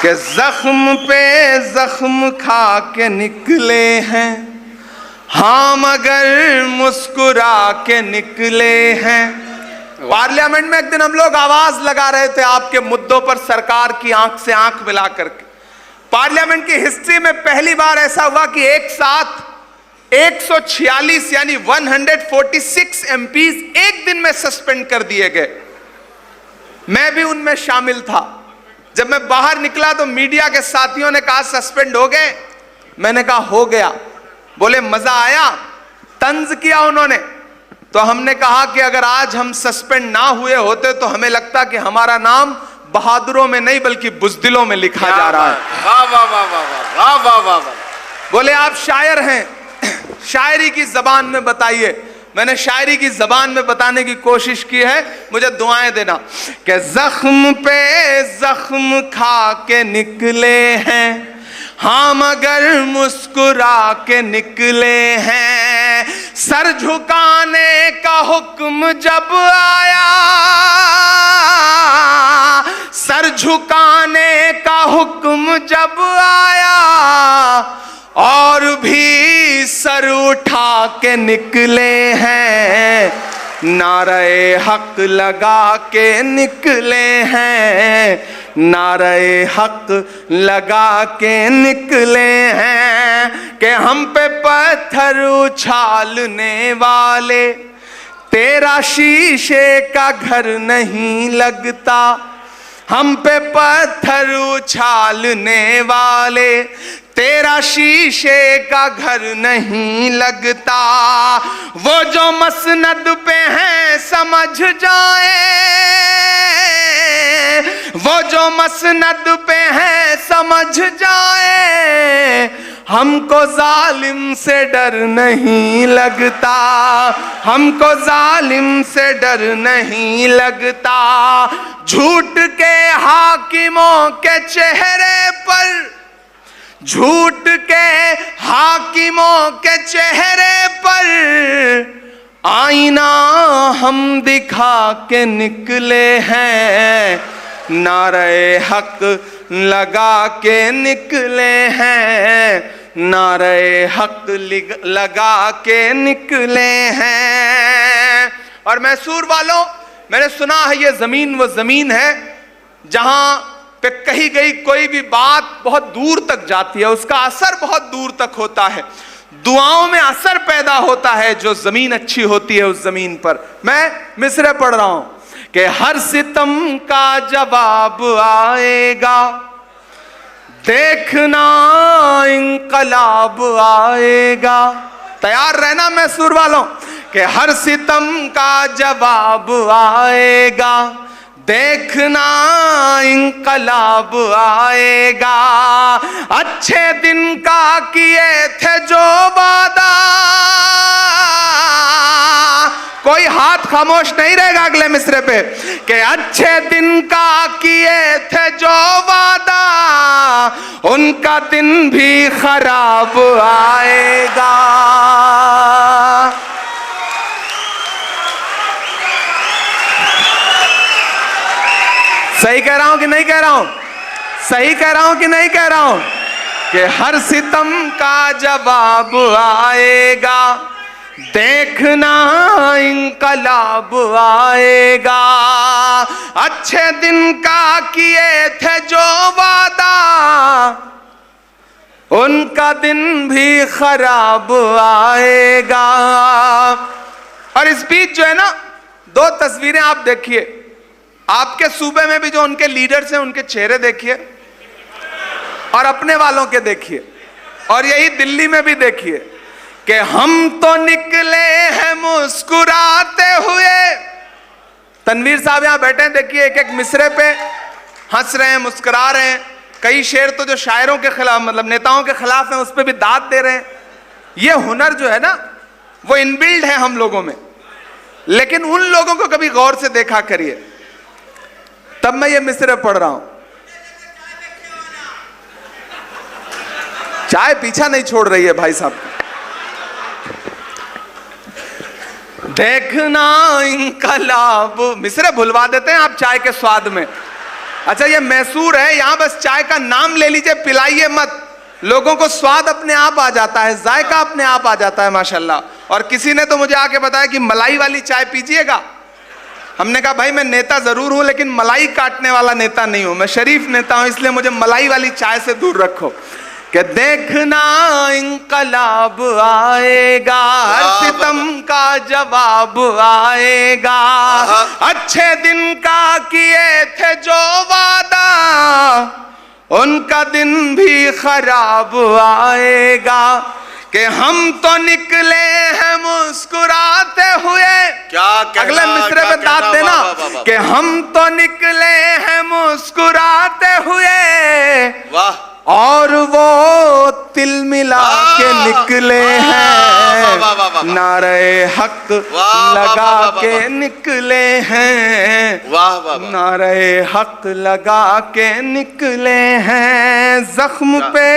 कि जख्म पे जख्म खा के निकले हैं, हाँ मगर मुस्कुरा के निकले हैं। पार्लियामेंट में एक दिन हम लोग आवाज लगा रहे थे आपके मुद्दों पर, सरकार की आंख से आंख मिला करके। पार्लियामेंट की हिस्ट्री में पहली बार ऐसा हुआ कि एक साथ 146 यानी 146 एमपीज एक दिन में सस्पेंड कर दिए गए। मैं भी उनमें शामिल था। जब मैं बाहर निकला तो मीडिया के साथियों ने कहा सस्पेंड हो गए, मैंने कहा हो गया। बोले मजा आया, तंज किया उन्होंने। तो हमने कहा कि अगर आज हम सस्पेंड ना हुए होते तो हमें लगता कि हमारा नाम बहादुरों में नहीं बल्कि बुज़दिलों में लिखा जा रहा है। वाह वाह वाह वाह वाह वाह वाह वाह। बोले आप शायर हैं, शायरी की जबान में बताइए। मैंने शायरी की जबान में बताने की कोशिश की है, मुझे दुआएं देना कि जख्म पे जख्म खा के निकले हैं, हाँ मगर मुस्कुरा के निकले हैं। सर झुकाने का हुक्म जब आया, सर झुकाने का हुक्म जब आया, और भी सर उठा के निकले हैं। नारे हक लगा के निकले हैं, नारे हक लगा के निकले हैं। कि हम पे पत्थर उछालने वाले, तेरा शीशे का घर नहीं लगता। हम पे पत्थर उछालने वाले, तेरा शीशे का घर नहीं लगता। वो जो मसनद पे हैं समझ जाए, वो जो मसनद पे हैं समझ जाए। हमको जालिम से डर नहीं लगता, हमको जालिम से डर नहीं लगता। झूठ के हाकिमों के चेहरे पर, झूठ के हाकिमों के चेहरे पर आईना हम दिखा के निकले हैं। नारे हक लगा के निकले हैं, नारे हक लगा के निकले हैं। और मैसूर वालों, मैंने सुना है ये जमीन वो जमीन है जहां पे कही गई कोई भी बात बहुत दूर तक जाती है, उसका असर बहुत दूर तक होता है। दुआओं में असर पैदा होता है जो जमीन अच्छी होती है उस जमीन पर। मैं मिसरे पढ़ रहा हूं कि हर सितम का जवाब आएगा, देखना इंकलाब आएगा। तैयार रहना मैसूर वालों कि हर सितम का जवाब आएगा, देखना इंकलाब आएगा। अच्छे दिन का किए थे जो वादा, कोई हाथ खामोश नहीं रहेगा अगले मिसरे पे, कि अच्छे दिन का किए थे जो वादा, उनका दिन भी खराब आएगा। सही कह रहा हूं कि नहीं कह रहा हूं? सही कह रहा हूं कि नहीं कह रहा हूं? कि हर सितम का जवाब आएगा, देखना इंकलाब आएगा। अच्छे दिन का किए थे जो वादा, उनका दिन भी खराब आएगा। और इस बीच जो है ना, दो तस्वीरें आप देखिए, आपके सूबे में भी जो उनके लीडर्स हैं उनके चेहरे देखिए, और अपने वालों के देखिए, और यही दिल्ली में भी देखिए कि हम तो निकले हैं मुस्कुराते हुए। तनवीर साहब यहां बैठे हैं, देखिए एक एक मिसरे पे हंस रहे हैं, मुस्कुरा रहे हैं। कई शेर तो जो शायरों के खिलाफ, मतलब नेताओं के खिलाफ हैं, उस पर भी दाद दे रहे हैं। ये हुनर जो है ना, वो इनबिल्ड है हम लोगों में। लेकिन उन लोगों को कभी गौर से देखा करिए, तब मैं ये मिसरे पढ़ रहा हूं। चाय पीछा नहीं छोड़ रही है भाई साहब। देखना इंकलाब, मिसरे भुलवा देते हैं आप चाय के स्वाद में। अच्छा ये मैसूर है, यहां बस चाय का नाम ले लीजिए, पिलाइए मत, लोगों को स्वाद अपने आप आ जाता है, जायका अपने आप आ जाता है माशाल्लाह। और किसी ने तो मुझे आके बताया कि मलाई वाली चाय पीजिएगा। हमने कहा भाई मैं नेता जरूर हूं, लेकिन मलाई काटने वाला नेता नहीं हूं, मैं शरीफ नेता हूं, इसलिए मुझे मलाई वाली चाय से दूर रखो। कि देखना इंकलाब आएगा, हर सितम का जवाब आएगा। अच्छे दिन का किए थे जो वादा, उनका दिन भी खराब आएगा। कि हम तो निकले हैं मुस्कुराते हुए। क्या अगले मिसरे में दाद देना कि हम तो निकले हैं मुस्कुराते हुए। वाह। और वो तिल मिला के निकले हैं, नारे हक लगा के निकले हैं। वाह वाह। नारे हक लगा के निकले हैं, जख्म पे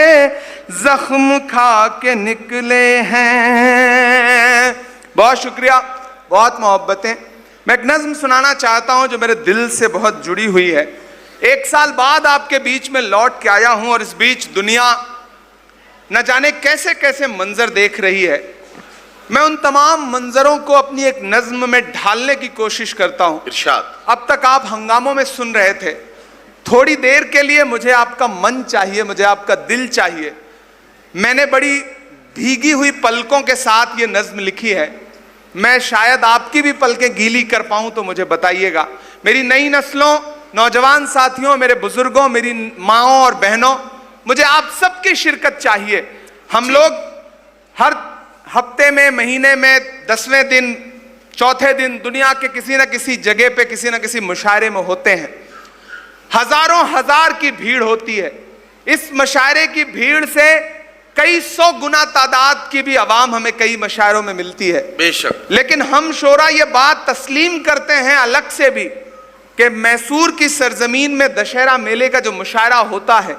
जख्म खा के निकले हैं। बहुत शुक्रिया, बहुत मोहब्बतें। मैं एक नज्म सुनाना चाहता हूं जो मेरे दिल से बहुत जुड़ी हुई है। एक साल बाद आपके बीच में लौट के आया हूं, और इस बीच दुनिया न जाने कैसे कैसे मंजर देख रही है। मैं उन तमाम मंजरों को अपनी एक नज्म में ढालने की कोशिश करता हूं। इरशाद। अब तक आप हंगामों में सुन रहे थे, थोड़ी देर के लिए मुझे आपका मन चाहिए, मुझे आपका दिल चाहिए। मैंने बड़ी भीगी हुई पलकों के साथ ये नज्म लिखी है। मैं शायद आपकी भी पलकें गीली कर पाऊं तो मुझे बताइएगा। मेरी नई नस्लों, नौजवान साथियों, मेरे बुजुर्गों, मेरी माओं और बहनों, मुझे आप सबकी शिरकत चाहिए। हम लोग हर हफ्ते में, महीने में, 10वें दिन, चौथे दिन दुनिया के किसी न किसी जगह पे, किसी न किसी मुशायरे में होते हैं। हजारों हजार की भीड़ होती है। इस मुशायरे की भीड़ से कई 100 गुना तादाद की भी आवाम हमें कई मुशायरों में मिलती है। बेशक। लेकिन हम शोरा ये बात तस्लीम करते हैं अलग से भी कि मैसूर की सरजमीन में दशहरा मेले का जो मुशायरा होता है,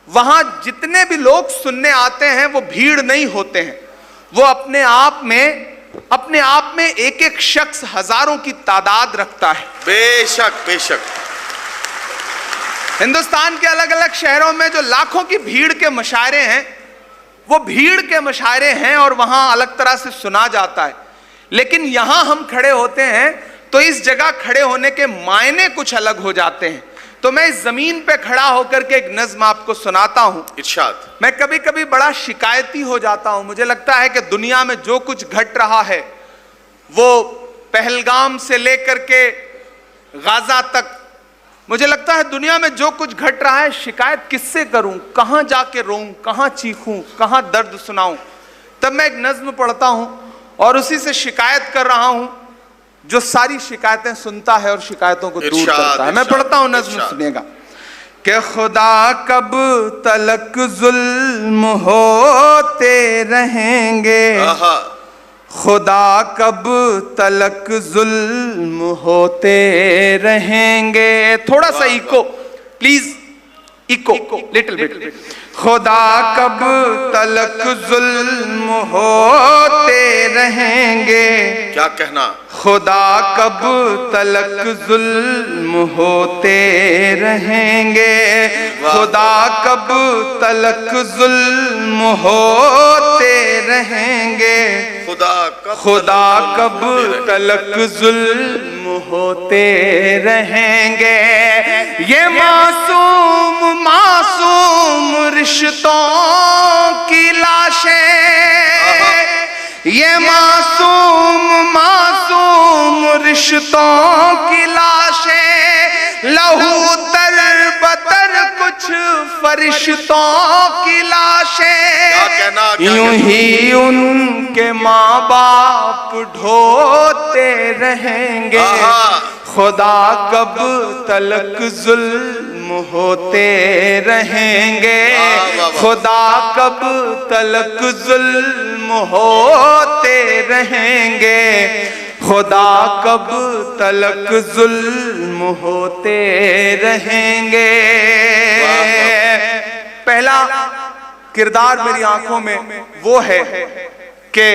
वहां जितने भी लोग सुनने आते हैं वो भीड़ नहीं होते हैं, वो अपने आप में एक एक शख्स हजारों की तादाद रखता है। बेशक बेशक। हिंदुस्तान के अलग अलग शहरों में जो लाखों की भीड़ के मुशायरे हैं, वो भीड़ के मुशायरे हैं और वहां अलग तरह से सुना जाता है। लेकिन यहां हम खड़े होते हैं तो इस जगह खड़े होने के मायने कुछ अलग हो जाते हैं। तो मैं इस जमीन पे खड़ा होकर के एक नज्म आपको सुनाता हूं। इरशाद। मैं कभी कभी बड़ा शिकायती हो जाता हूं। मुझे लगता है कि दुनिया में जो कुछ घट रहा है, वो पहलगाम से लेकर के गाजा तक, मुझे लगता है दुनिया में जो कुछ घट रहा है, शिकायत किससे करूं, कहां जाके रोऊं, कहां चीखूं, कहां दर्द सुनाऊं। तब मैं एक नज्म पढ़ता हूं और उसी से शिकायत कर रहा हूं, जो सारी शिकायतें सुनता है और शिकायतों को दूर करता है। मैं पढ़ता हूं, नज्म सुनिएगा। कि खुदा कब तलक जुल्म होते रहेंगे, खुदा कब तलक जुल्म होते रहेंगे। थोड़ा सा echo please, echo little bit. खुदा कब तलक जुल्म होते रहेंगे, क्या कहना, खुदा कब तलक जुल्म होते रहेंगे, खुदा कब तलक जुल्म होते रहेंगे, खुदा कब तलक जुल्म होते रहेंगे। ये मासूम मासूम रिश्तों की लाशें, ये मासूम मासूम रिश्तों की लाशें, लहू तर बतर कुछ फरिश्तों की लाशें, यूं ही उनके माँ बाप ढोते रहेंगे। खुदा कब तलक जुल्म होते रहेंगे, खुदा कब तलक जुल्म होते रहेंगे, खुदा कब तलक जुल्म होते रहेंगे। पहला किरदार मेरी आंखों में वो है कि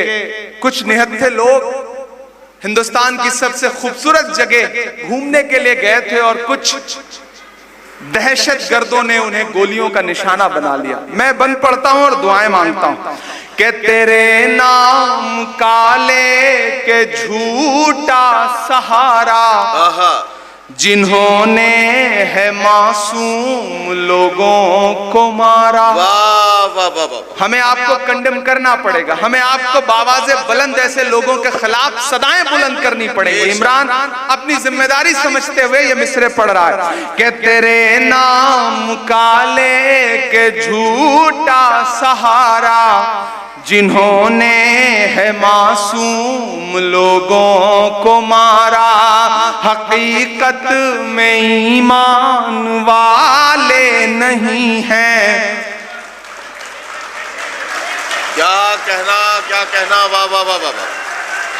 कुछ निहत्थे लोग हिंदुस्तान की सबसे खूबसूरत जगह घूमने के लिए गए थे और कुछ दहशत गर्दों ने उन्हें गोलियों का निशाना बना लिया। मैं बंद पढ़ता हूं और दुआएं मांगता हूं कि तेरे नाम काले के झूठा सहारा, जिन्होंने है मासूम लोगों को मारा। हमें आपको कंडेम करना पड़ेगा, हमें आपको बावाज़े बुलंद ऐसे लोगों के खिलाफ सदाएं बुलंद करनी पड़ेगी। इमरान अपनी जिम्मेदारी समझते हुए ये मिसरे पढ़ रहा है कि तेरे नाम काले के झूठा सहारा, जिन्होंने है मासूम लोगों को मारा, हकीकत में ईमान वाले नहीं हैं। क्या कहना, वाह वाह वाह वाह।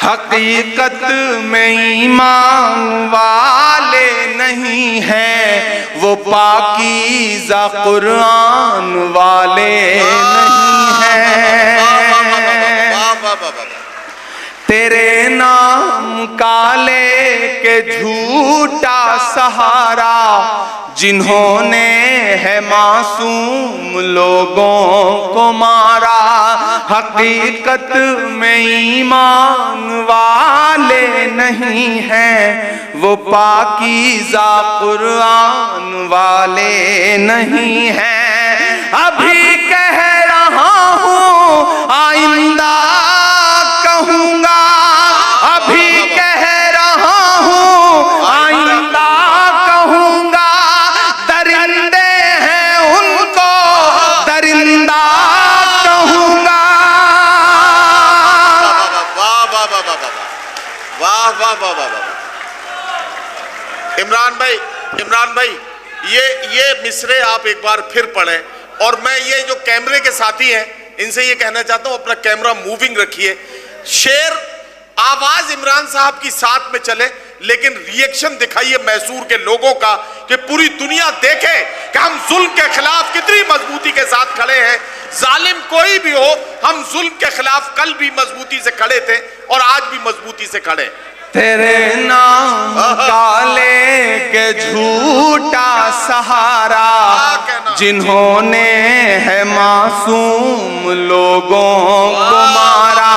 हकीकत में ईमान वाले नहीं हैं, वो पाकीज़ा कुरान वाले नहीं हैं। तेरे नाम काले के झूठा सहारा, जिन्होंने है मासूम लोगों को मारा, हकीकत में ईमान वाले नहीं हैं, वो पाकीज़ा कुरान वाले नहीं हैं। अभी कह रहा हूँ आइंदा कहूँगा, अभी कह रहा हूँ आइंदा कहूँगा, दरिंदे हैं उनको दरिंदा कहूँगा। वाह वाह वाह वाह वाह वाह वाह वाह वाह। इमरान भाई ये मिसरे आप एक बार फिर पढ़ें, और मैं ये जो कैमरे के साथी हैं इनसे ये कहना चाहता हूं अपना कैमरा मूविंग रखिए। शेर आवाज इमरान साहब की साथ में चले, लेकिन रिएक्शन दिखाइए मैसूर के लोगों का कि पूरी दुनिया देखे कि हम जुल्म के खिलाफ कितनी मजबूती के साथ खड़े हैं। जालिम कोई भी हो, हम जुल्म के खिलाफ कल भी मजबूती से खड़े थे और आज भी मजबूती से खड़े। तेरे नाम काले के झूठा सहारा, जिन्होंने है मासूम लोगों को मारा,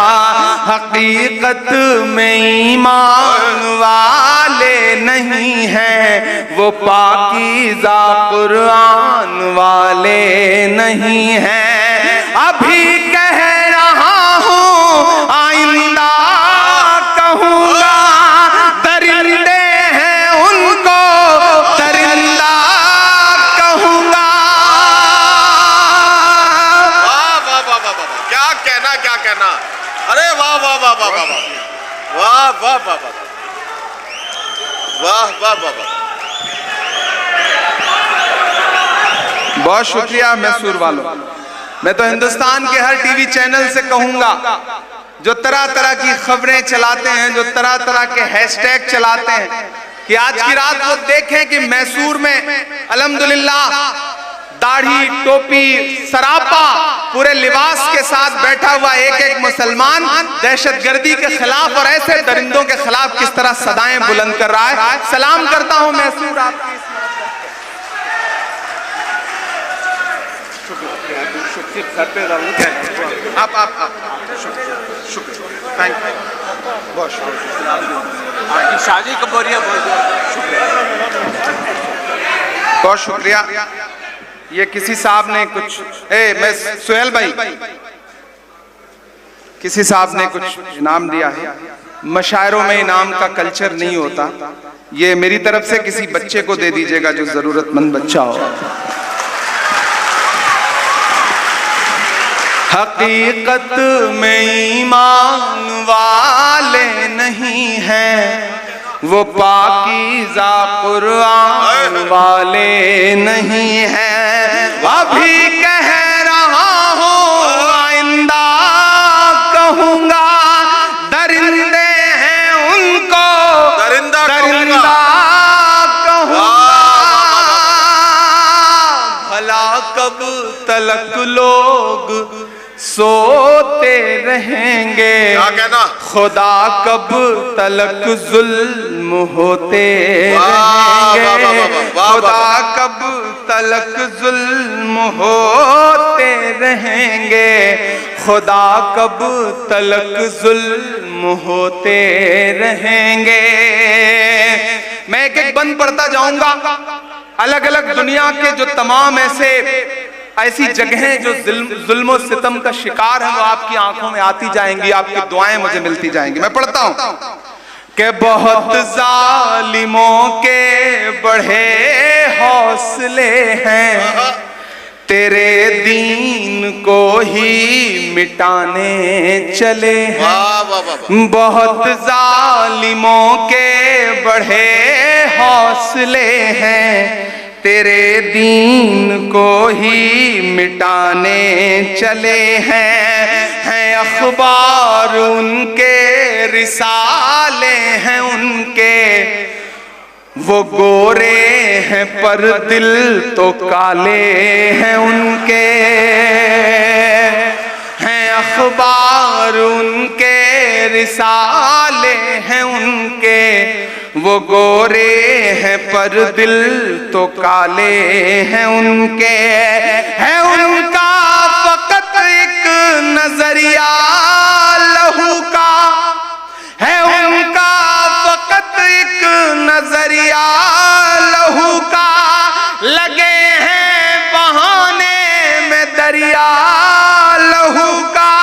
हकीकत में ईमान वाले नहीं हैं, वो पाकीज़ा कुरान वाले नहीं हैं। अभी कह रहा हूँ आइंदा कहूँगा, दरिंदे हैं उनको दरिंदा कहूँगा। वाह वाह वाह वाह वाह, क्या कहना, अरे वाह वाह वाह वाह वाह वाह वाह वाह वाह वाह वाह वाह वाह। बहुत शुक्रिया मैसूर वालों। मैं तो हिंदुस्तान के हर टीवी चैनल से कहूंगा जो तरह तरह की खबरें चलाते हैं, जो तरह तरह के हैशटैग चलाते हैं, कि आज की रात वो देखें कि मैसूर में अल्हम्दुलिल्लाह दाढ़ी टोपी सरापा पूरे लिबास के साथ बैठा हुआ एक एक मुसलमान दहशतगर्दी के खिलाफ और ऐसे दरिंदों के खिलाफ किस तरह सदाएं बुलंद कर रहा है। सलाम करता हूं मैसूर आपकी थैंक यू बहुत शुक्रिया शादी कबूरिया बहुत शुक्रिया। ये किसी साहब ने कुछ मैं सुहेल भाई किसी साहब ने कुछ इनाम दिया है। मशायरों में इनाम का कल्चर नहीं होता, ये मेरी तरफ से किसी बच्चे को दे दीजिएगा जो जरूरतमंद बच्चा हो। हकीकत में ईमान वाले नहीं हैं, वो पाकीज़ा कुरान वाले नहीं हैं। अभी कह रहा हूँ आइंदा कहूँगा, दरिंदे हैं उनको दरिंदा कहूँगा। भला कब तलक लोग सोते रहेंगे, क्या कहना? खुदा कब तलक जुल्म होते वाह, रहेंगे, वाह, खुदा कब तलक जुल्म होते रहेंगे, खुदा कब तलक जुल्म होते रहेंगे। मैं एक एक बंद पढ़ता जाऊंगा। अलग अलग दुनिया के जो तमाम ऐसी जगहें जो जुल्म सितम का शिकार है वो आपकी आंखों में आती जाएंगी, आपकी दुआएं मुझे मिलती जाएंगी। मैं पढ़ता हूं कि बहुत जालिमों के बढ़े हौसले हैं, तेरे दीन को ही मिटाने चले हैं। बहुत जालिमों के बढ़े हौसले हैं, तेरे दीन को ही मिटाने चले हैं अखबार उनके रिसाले हैं उनके, वो गोरे हैं पर दिल तो काले हैं उनके। हैं अखबार उनके रिसाले हैं उनके, वो गोरे हैं पर दिल तो काले हैं उनके। है उनका फकत एक नजरिया लहू का, है उनका फकत एक नजरिया लहू का, लगे हैं बहाने में दरिया लहू का।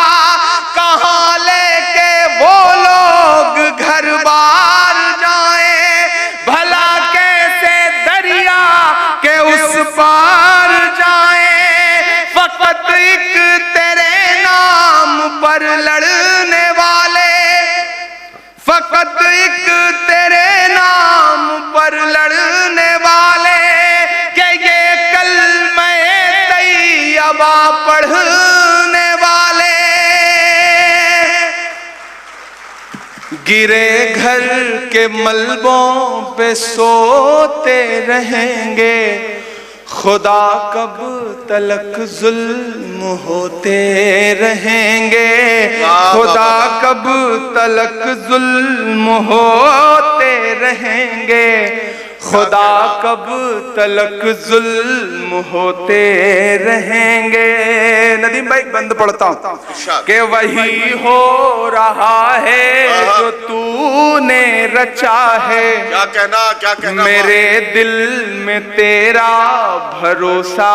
कहाँ लेके वो लोग घर बार जाएं, भला कैसे दरिया के उस पार जाएं। फकत एक तेरे नाम पर लड़ने वाले, फकत एक तेरे नाम पर लड़ने वाले, के ये कलमे तैयबा पढ़ने वाले। गिरे घर के मलबों पे सोते रहेंगे, खुदा कब तलक जुल्म होते रहेंगे, खुदा कब तलक जुल्म होते रहेंगे, खुदा कब तलक जुल्म होते रहेंगे। नदीम भाई बंद पढ़ता हूं कि वही हो रहा है जो तूने रचा है। क्या कहना मेरे दिल में तेरा भरोसा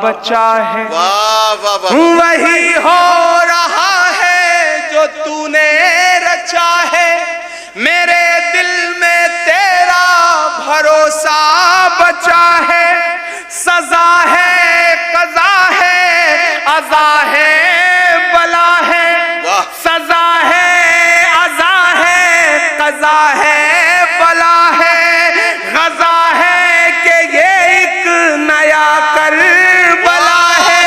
बचा है। वाह वाह वाह। वही हो रहा है जो तूने रचा है, मेरे दिल में तेरा भरोसा बचा है। सजा है कज़ा है अज़ा है बला है, सजा है अज़ा है कज़ा है बला है, गज़ा है कि ये एक नया करबला है।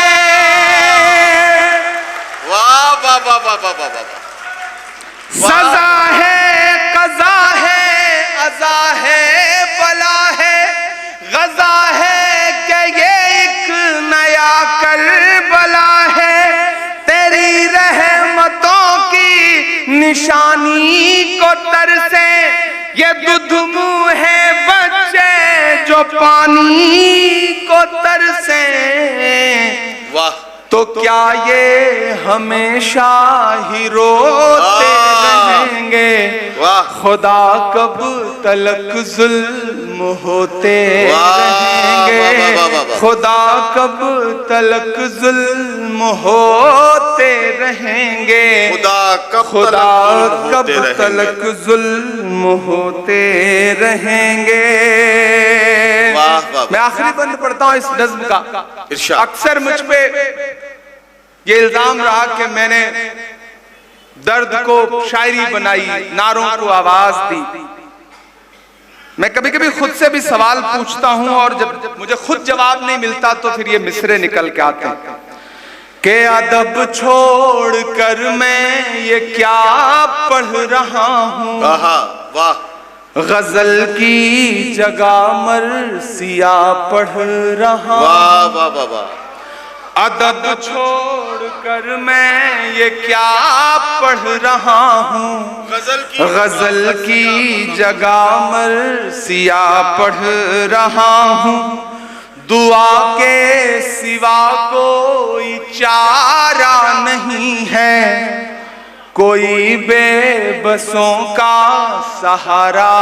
वाह वाह वाह वाह वाह वाह वाह। सजा है कज़ा है अज़ा है बला है, गज़ा है कि ये एक निशानी को तरसे ये दूध मुंह है बच्चे जो पानी को तरसे। वाह। तो क्या ये हमेशा ही रोते रहेंगे, वाह। खुदा कब तलक जुल्म होते रहेंगे, खुदा कब तलक जुल्म होते रहेंगे, खुदा कब तलक जुल्म होते रहेंगे। मैं आखिरी बंद पढ़ता हूं इस नज्म का। अक्सर मुझ पे ये इल्जाम रहा कि मैंने दर्द को शायरी बनाई, नारों को आवाज दी। मैं कभी कभी खुद से भी सवाल पूछता हूं और जब मुझे खुद जवाब नहीं मिलता तो फिर ये मिसरे निकल के आते हैं कि अदब छोड़ कर मैं ये क्या पढ़ रहा हूं। वाह। गजल की जगह मरसिया पढ़ रहा। वाह वाह वाह वाह। अदब छोड़ कर मैं ये क्या पढ़ रहा हूँ, गजल की जगह मरसिया पढ़ रहा हूँ। दुआ के सिवा कोई चारा नहीं है, कोई बेबसों का सहारा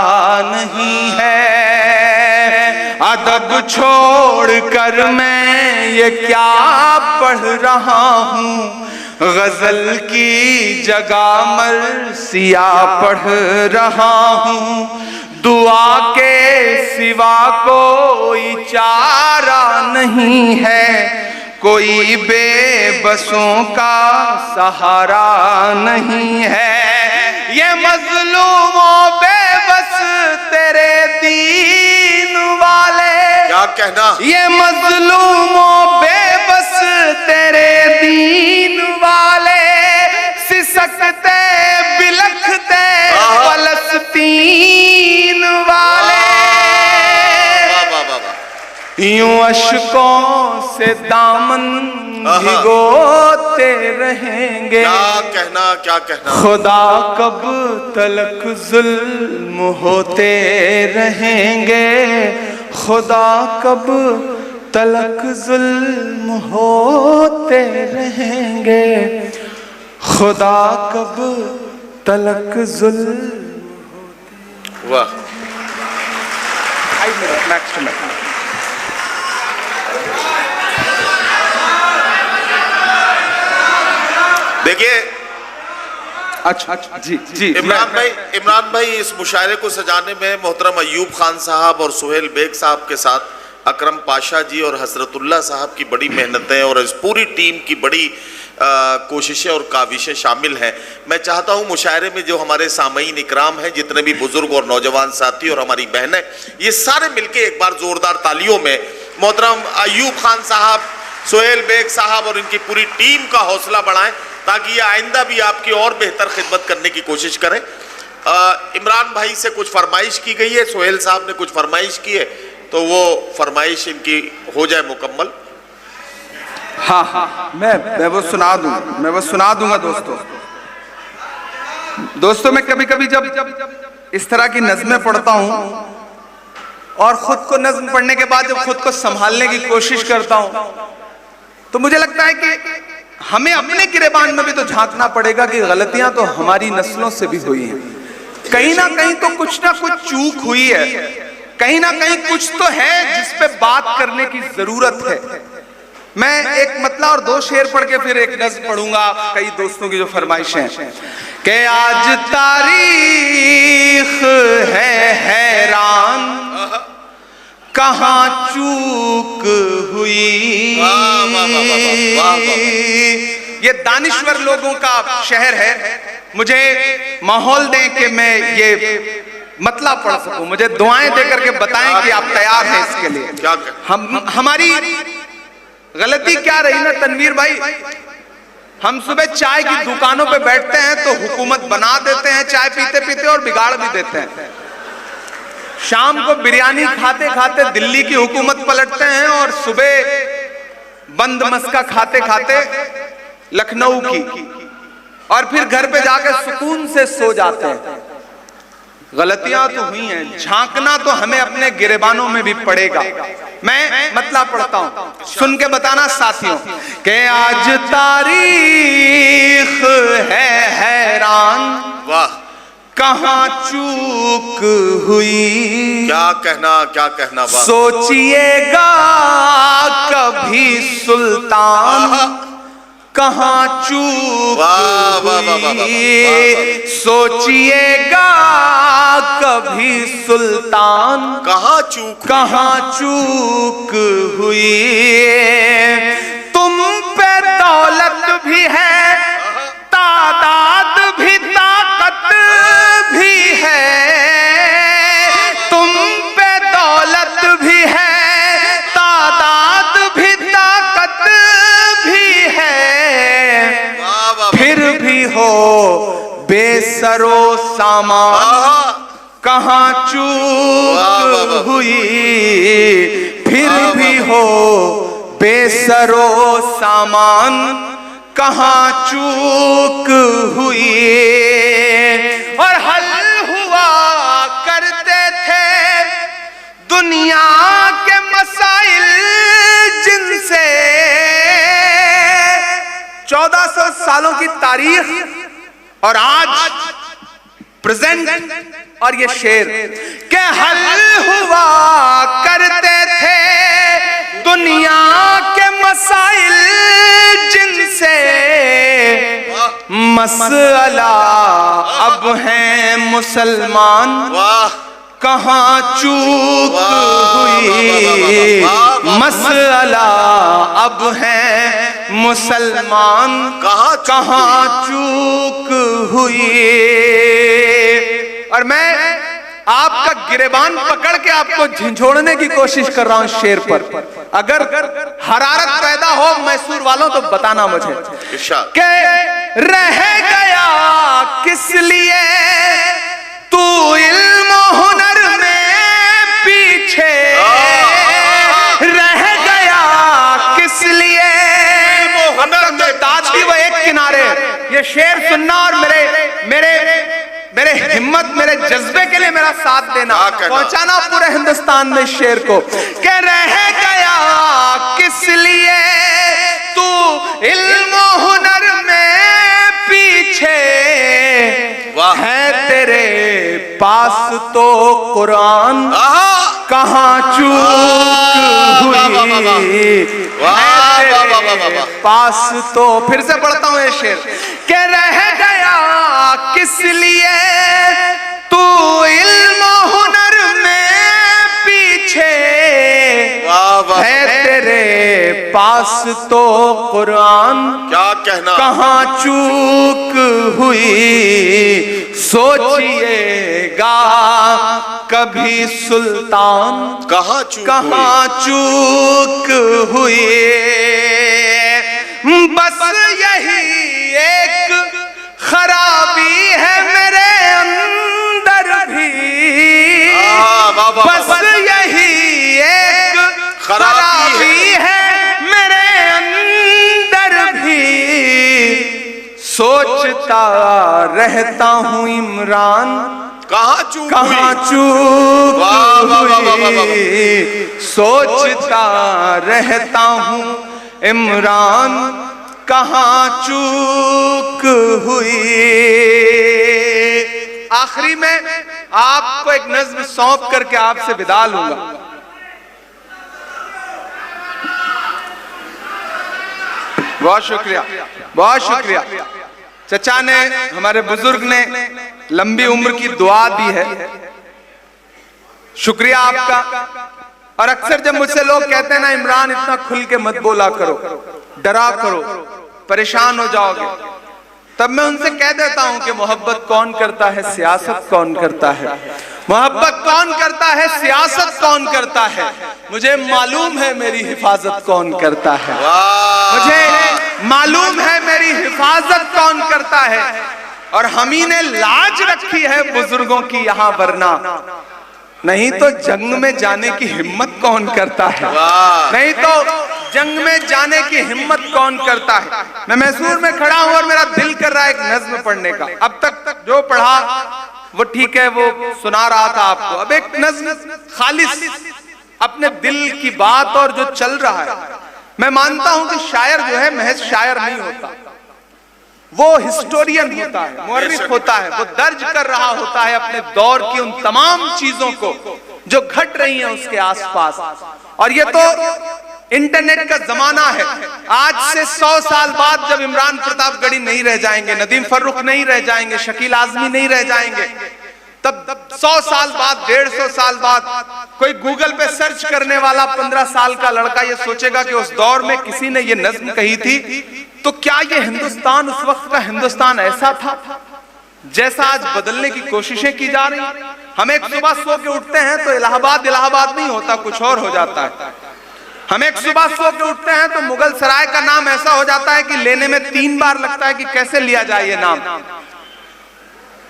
नहीं है। अदब छोड़ कर मैं ये क्या पढ़ रहा हूँ, गजल की जगह मरसिया पढ़ रहा हूँ। दुआ के सिवा कोई चारा नहीं है, कोई बेबसों का सहारा नहीं है। ये मजलूमों बेबस तेरे दीन वाले, क्या कहना, ये मजलूमों बेबस तेरे दीन वाले, सिसकते बिलखते फलस्तीन वाले, यूं अशकों से दामन भिगोते रहेंगे। क्या कहना, क्या कहना। खुदा कब तलक जुल्म होते रहेंगे, खुदा कब तलक जुल्म होते रहेंगे, खुदा कब तलक जुल्म। वाह। देखिए, अच्छा जी जी इमरान भाई इस मुशायरे को सजाने में मोहतरम अयूब खान साहब और सुहेल बेग साहब के साथ अकरम पाशा जी और हजरतुल्लाह साहब की बड़ी मेहनतें और इस पूरी टीम की बड़ी कोशिशें और काविशें शामिल हैं। मैं चाहता हूं मुशायरे में जो हमारे सामईन इकराम हैं, जितने भी बुजुर्ग और नौजवान साथी और हमारी बहनें, ये सारे मिलके एक बार जोरदार तालियों में मोहतरम अयूब खान साहब, सुहेल बेग साहब और इनकी पूरी टीम का हौसला बढ़ाएं ताकि ये आइंदा भी आपकी और बेहतर खिदमत करने की कोशिश करें। इमरान भाई से कुछ फरमाइश की गई है, सुहेल साहब ने कुछ फरमाइश की है, तो वो फरमाइश इनकी हो जाए मुकम्मल। हाँ हाँ, मैं वो सुना दूं, मैं वो सुना दूंगा। दोस्तों मैं कभी कभी जब इस तरह की नज़में पढ़ता हूं और खुद को नज़्म पढ़ने के बाद जब खुद को संभालने की कोशिश करता हूं तो मुझे लगता है कि हमें अपने गिरेबान में भी तो झांकना पड़ेगा कि गलतियां तो हमारी नस्लों से भी हुई हैं। कहीं ना कहीं तो कुछ ना कुछ चूक हुई है, कहीं ना कहीं कुछ तो है जिस पे बात करने की जरूरत है। मैं एक मतला और दो शेर पढ़ के फिर एक नज़्म पढ़ूंगा, कई दोस्तों की जो फरमाइशें हैं कि आज तारीख है हैरान, कहां चूक हुई। ये दानिश्वर लोगों का शहर है। मुझे माहौल दें कि मैं ये मतला पढ़ सकूं, मुझे दुआएं देकर के बताएं कि आप तैयार हैं इसके लिए। हमारी गलती क्या रही ना तनवीर भाई, हम सुबह चाय की दुकानों पे बैठते हैं तो हुकूमत बना देते हैं चाय पीते पीते और बिगाड़ भी देते हैं। शाम को बिरयानी खाते खाते दिल्ली की हुकूमत पलटते हैं और सुबह बंद मस्का खाते खाते लखनऊ की, और फिर घर पे जाकर सुकून से सो जाते हैं। गलतियां तो हुई हैं, झांकना तो हमें अपने गिरेबानों में भी पड़ेगा। मैं मतलब पढ़ता हूं, सुन के बताना साथियों कि आज तारीख है हैरान, वाह, कहां चूक हुई। क्या कहना, वाह। सोचिएगा कभी सुल्तान, कहां चूक हुई। सोचिएगा कभी सुल्तान, कहां चूक हुई। तुम पे दौलत भी है, तादाद भी, ताकत भी है। तुम पे दौलत भी है, तादाद भी, ताकत भी है। फिर भी हो बेसरो सामान, कहां चूक हुई। फिर भी हो बेसरो सामान, कहां चूक हुई। और हल हुआ करते थे दुनिया के मसाइल जिनसे। 1400 सालों की तारीख और आज प्रेजेंट, और ये शेर के हल हुआ करते थे दुनिया के मसाइल जिनसे। मसला अब है मुसलमान, कहां चूक हुई। मसला अब है मुसलमान, कहां चूक हुई। और मैं आपका गिरेबान पकड़ के आपको झिझोड़ने की कोशिश कर रहा हूं शेर पर। अगर हरारत पैदा हो मैसूर वालों तो बताना मुझे कि रह गया किस लिए तू इल्म हुनर में पीछे। रह गया किस लिए दादी वो एक किनारे। ये शेर सुनना और मेरे हिम्मत, मेरे जज्बे के लिए मेरा साथ देना, पहुंचाना पूरे हिंदुस्तान में शेर को। कि रह गया किस लिए तू इल्म हुनर में पीछे। है तेरे पास तो कुरान, कहां चूक हुई। तेरे पास तो, फिर से पढ़ता हूं ये शेर, कि रह गया किस लिए तू इल्म हुनर में पीछे। है तेरे पास तो कुरान, कहां चूक हुई। सोचिएगा कभी सुल्तान, कहां चूक हुई। बस यही एक खराबी है मेरे अंदर भी। बस यही एक खराबी है मेरे अंदर भी। सोचता रहता हूं इमरान, कहां चूक हुई। सोचता रहता हूं इमरान, कहां चूक हुई। आखिरी में आपको एक नज्म सौंप करके आपसे विदा लूंगा। बहुत शुक्रिया, बहुत शुक्रिया। चचा ने, हमारे बुजुर्ग ने लंबी उम्र की दुआ दी है, शुक्रिया आपका। और अक्सर जब मुझसे लोग कहते हैं ना इमरान इतना खुल के मत बोला करो, डरा करो, परेशान हो जाओगे, तब मैं उनसे कह देता हूं कि मोहब्बत कौन करता है, सियासत कौन करता है। मोहब्बत कौन करता है, सियासत कौन करता है। मुझे मालूम है मेरी हिफाजत कौन करता है। मुझे मालूम है मेरी हिफाजत कौन करता है। और हम ही ने लाज रखी है बुजुर्गों की यहां, वरना नहीं तो जंग में जाने की हिम्मत कौन करता है, वाह। नहीं तो जंग में जाने की हिम्मत कौन करता है। मैं मैसूर में खड़ा हूं और मेरा दिल कर रहा है एक नज्म पढ़ने का। अब तक जो पढ़ा वो ठीक है, वो सुना रहा था आपको। अब एक नज्म खालिस अपने दिल की बात और जो चल रहा है। मैं मानता हूं कि शायर जो है महज शायर नहीं होता, वो हिस्टोरियन होता है, मुअर्रिख होता है। वो दर्ज कर रहा होता है अपने दौर की उन तमाम चीजों को जो घट रही हैं उसके आसपास। और ये तो इंटरनेट का जमाना है। आज से 100 साल बाद जब इमरान प्रतापगढ़ी नहीं रह जाएंगे, नदीम फर्रुख नहीं रह जाएंगे, शकील आजमी नहीं रह जाएंगे, तब 100 साल बाद, 150 साल बाद कोई गूगल पे सर्च करने वाला 15 साल का लड़का ये सोचेगा कि उस दौर में किसी ने ये नज्म कही थी। तो क्या ये हिंदुस्तान, उस वक्त का हिंदुस्तान ऐसा था जैसा आज बदलने की कोशिशें की जा रही? हम एक सुबह सो के उठते हैं तो इलाहाबाद इलाहाबाद नहीं होता, कुछ और हो जाता है। हम एक सुबह सो के उठते हैं तो मुगल सराय का नाम ऐसा हो जाता है कि लेने में 3 बार लगता है कि कैसे लिया जाए ये नाम।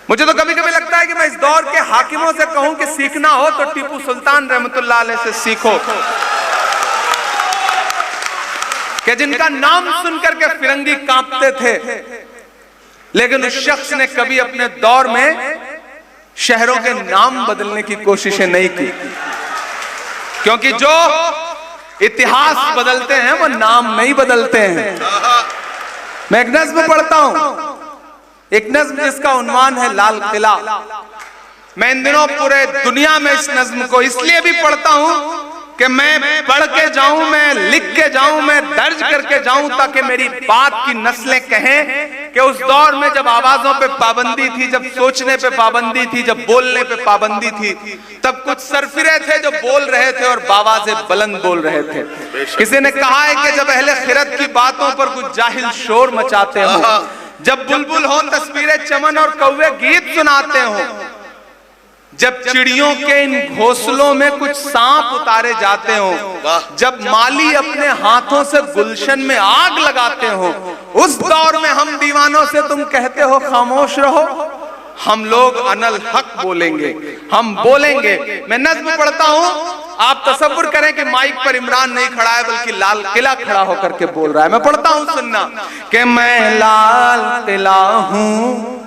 मुझे तो कभी कभी लगता है कि मैं इस दौर के हाकिमों से कहूं कि सीखना हो तो टीपू सुल्तान रहमतुल्लाह अलैह से सीखो, कि जिनका नाम सुनकर के फिरंगी कांपते थे, लेकिन उस शख्स ने कभी अपने दौर में शहरों के नाम बदलने की कोशिशें नहीं की। क्योंकि जो इतिहास बदलते हैं वो नाम नहीं बदलते हैं। मैं एक नज्म पढ़ता हूं, एक नज्म जिसका उन्वान है लाल किला। मैं इन दिनों पूरे दुनिया में इस नज्म को इसलिए भी पढ़ता हूं कि मैं पढ़ के जाऊं, मैं लिख के जाऊं, मैं दर्ज करके जाऊं, ताकि मेरी बात की नस्लें कहें कि उस दौर में जब आवाजों पे पाबंदी थी, जब सोचने पे पाबंदी थी, जब बोलने पे पाबंदी थी, तब कुछ सरफिरे थे जो बोल रहे थे और बावाज़े बुलंद बोल रहे थे। किसी ने कहा है कि जब अहले खिरत की बातों पर कुछ जाहिल शोर मचाते हो, जब बुलबुल हो तस्वीरें चमन और कौवे गीत सुनाते हो, जब चिड़ियों के इन घोंसलों में कुछ सांप उतारे जाते हो, जब माली अपने हाथों से गुलशन में आग लगाते हो, उस दौर में हम दीवानों से तुम कहते हो खामोश रहो। हम लोग अनल हक बोलेंगे, हम बोलेंगे। मैं नज्म पढ़ता हूं, आप तसव्वुर करें कि माइक पर इमरान नहीं खड़ा है बल्कि लाल किला खड़ा होकर के बोल रहा है। मैं पढ़ता हूं, सुनना कि मैं लाल किला हूं,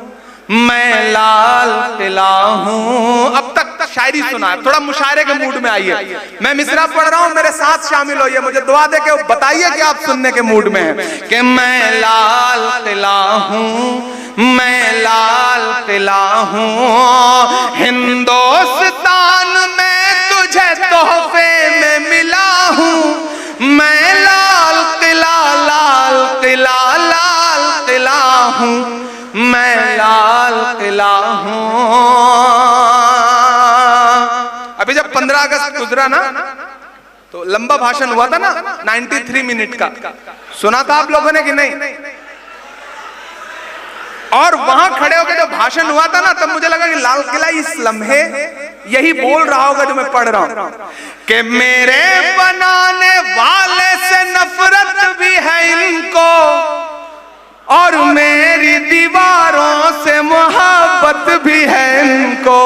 मैं लाल किला हूं। अब तक शायरी सुना है, थोड़ा मुशायरे के मूड में आइए। मैं मिसरा पढ़ रहा हूं, मेरे साथ शामिल होइए, मुझे दुआ दे के बताइए कि आप सुनने के मूड में हैं। कि मैं लाल किला हूं, मैं लाल किला हूं, हिंदुस्तान में तुझे तोहफे में मिला हूं। मैं लाल किला, लाल किला, लाल किला हूं, मैं लाल किला हूं। अभी जब 15 अगस्त गुजरा ना, तो लंबा भाषण हुआ था ना, 93 मिनट का, सुना था आप लोगों ने कि नहीं? और वहां खड़े होकर जो भाषण हुआ था ना, तब मुझे लगा कि लाल किला इस लम्हे यही बोल रहा होगा जो मैं पढ़ रहा हूं कि मेरे बनाने वाले से नफरत भी है इनको और मेरी दीवारों से मोहब्बत भी है इनको।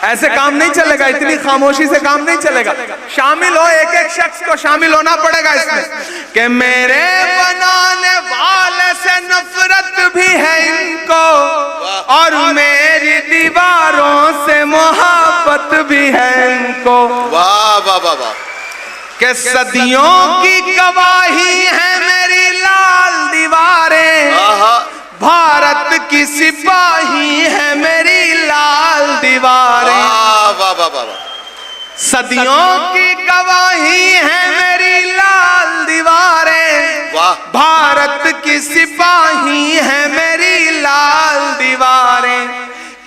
ऐसे काम नहीं चलेगा, इतनी खामोशी से काम नहीं चलेगा। शामिल हो, एक एक शख्स को शामिल होना पड़ेगा इसमें कि मेरे बनाने वाले से नफरत भी है इनको और मेरी दीवारों से मोहब्बत भी है इनको। वाह वाह वाह वाह। कि सदियों की गवाही है मेरी लाल दीवारें, भारत की सिपाही है मेरी लाल दीवारें। वाह वाह वाह वाह। सदियों की गवाही है मेरी लाल दीवारें, वाह। भारत की सिपाही है मेरी लाल दीवारें।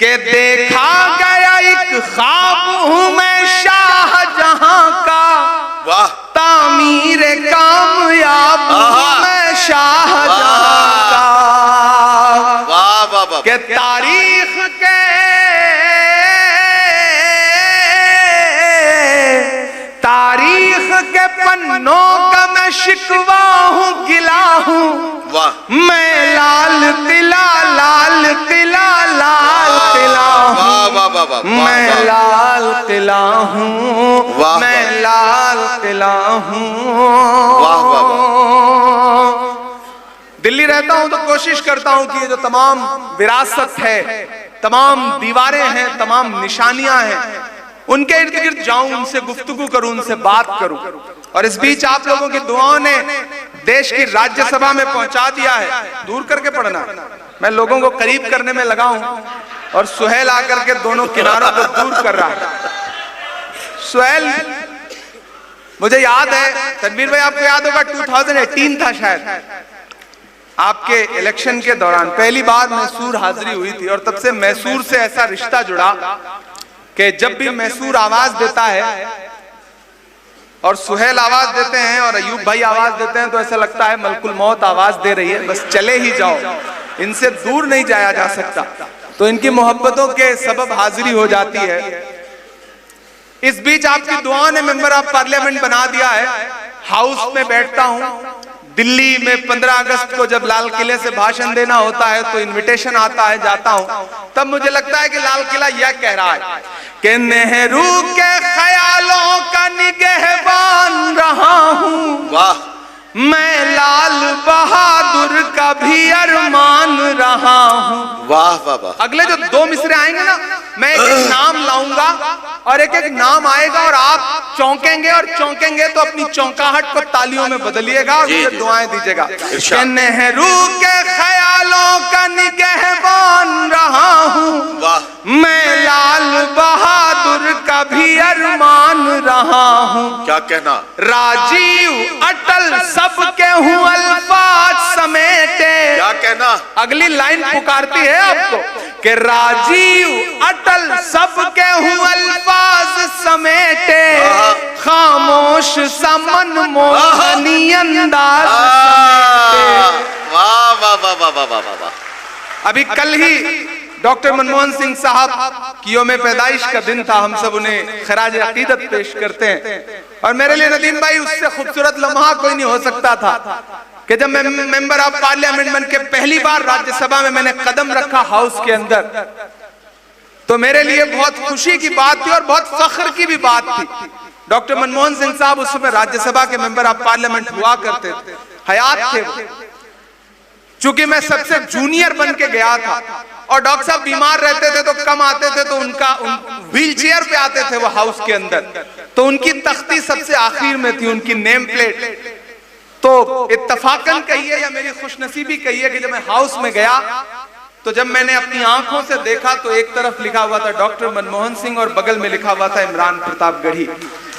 के देखा गया एक ख्वाब हूं मैं शाहजहां का, वाह। तामीर कामयाब हूं मैं शाहजहां का। वाह वाह वाह। के तारीख के पन्नों का मैं शिकवा हूं, गिला हूं। वाह। मैं लाल किला, लाल किला, लाल किला हूं। वाह वाह वाह वाह। मैं हूँ, वाह, मैं वाह। लाल किला हूँ। वाह, वाह, दिल्ली रहता हूं तो कोशिश करता हूं कि ये जो तमाम विरासत है, तमाम दीवारें हैं, तमाम निशानियां हैं, उनके इर्द गिर्द जाऊं, उनसे गुफ्तगू करूं, उनसे बात करूं। और इस बीच आप लोगों की दुआओं ने देश की राज्यसभा में पहुंचा दिया है। दूर करके पढ़ना, मैं लोगों को करीब करने में लगा हूं और सुहेल आकर के दोनों किनारों को दूर कर रहा है। सुहेल, मुझे याद है, तनवीर भाई आपको याद होगा 2018 था शायद, आपके इलेक्शन के दौरान पहली बार मैसूर हाजिरी हुई थी। और तब से मैसूर से ऐसा रिश्ता जुड़ा कि जब भी मैसूर आवाज देता है और सुहेल आवाज देते हैं और अयूब भाई आवाज देते हैं तो ऐसा लगता है मलकुल मौत आवाज दे रही है, बस चले ही जाओ, इनसे दूर नहीं जाया जा सकता। तो इनकी मोहब्बतों के सबब हाजिरी हो जाती है। इस बीच आपकी दुआओं ने मेंबर ऑफ पार्लियामेंट बना दिया है। हाउस में बैठता हूं, दिल्ली में 15 अगस्त को जब लाल किले से भाषण देना होता है तो इनविटेशन आता है, जाता हूं, तब मुझे लगता है कि लाल किला यह कह रहा है कि नेहरू के ख्यालों का निगहबान रहा हूं, वाह, मैं लाल बहादुर का भी अरमान रहा हूं। वाह, वाह, वाह। अगले जो 2 मिसरे आएंगे ना, मैं एक एक नाम लाऊंगा और एक एक नाम आएगा और आप चौंकेंगे, और चौंकेंगे तो अपनी चौंकाहट को तालियों में बदलिएगा और मुझे दुआएं दीजिएगा। कि नेहरू के ख्यालों का निगहबान रहा हूँ, वाह, मैं लाल बहादुर का भी अरमान रहा हूँ। क्या कहना, राजीव अटल सबके हूँ अल्फाज समेटे। क्या कहना, अगली लाइन पुकारती है आपको कि राजीव अटल सबके हूँ अल्फाज समेटे, खामोश समन मोहनी अंदाज समेटे। वाह, वाह, वाह, वाह, वाह, वाह, वाह। अभी कल ही डॉक्टर मनमोहन सिंह साहब की यौम पैदाइश का दिन था। हम सब उन्हें खराज अकीदत पेश करते हैं और मेरे लिए नदीम भाई उससे खूबसूरत लम्हा कोई नहीं हो सकता था कि जब मैं मेंबर ऑफ पार्लियामेंट बन के पहली बार राज्यसभा में मैंने कदम रखा हाउस के अंदर, तो मेरे लिए बहुत खुशी की बात थी और बहुत फख्र की भी बात थी। डॉक्टर मनमोहन सिंह साहब उस समय राज्यसभा के मेंबर ऑफ पार्लियामेंट हुआ करते थे, हयात थे वो। चूंकि मैं सबसे जूनियर बन के गया था और डॉक्टर साहब बीमार रहते थे तो कम आते थे, तो उनका व्हील चेयर पे आते थे वो हाउस के अंदर, तो उनकी तख्ती सबसे आखिर में थी, उनकी नेम प्लेट। तो इत्तफाकन कहिए या मेरी खुशनसीबी कहिए कि जब मैं हाउस में गया तो जब मैंने अपनी आंखों से देखा तो एक तरफ लिखा हुआ था डॉक्टर मनमोहन सिंह और बगल में लिखा हुआ था इमरान प्रतापगढ़ी।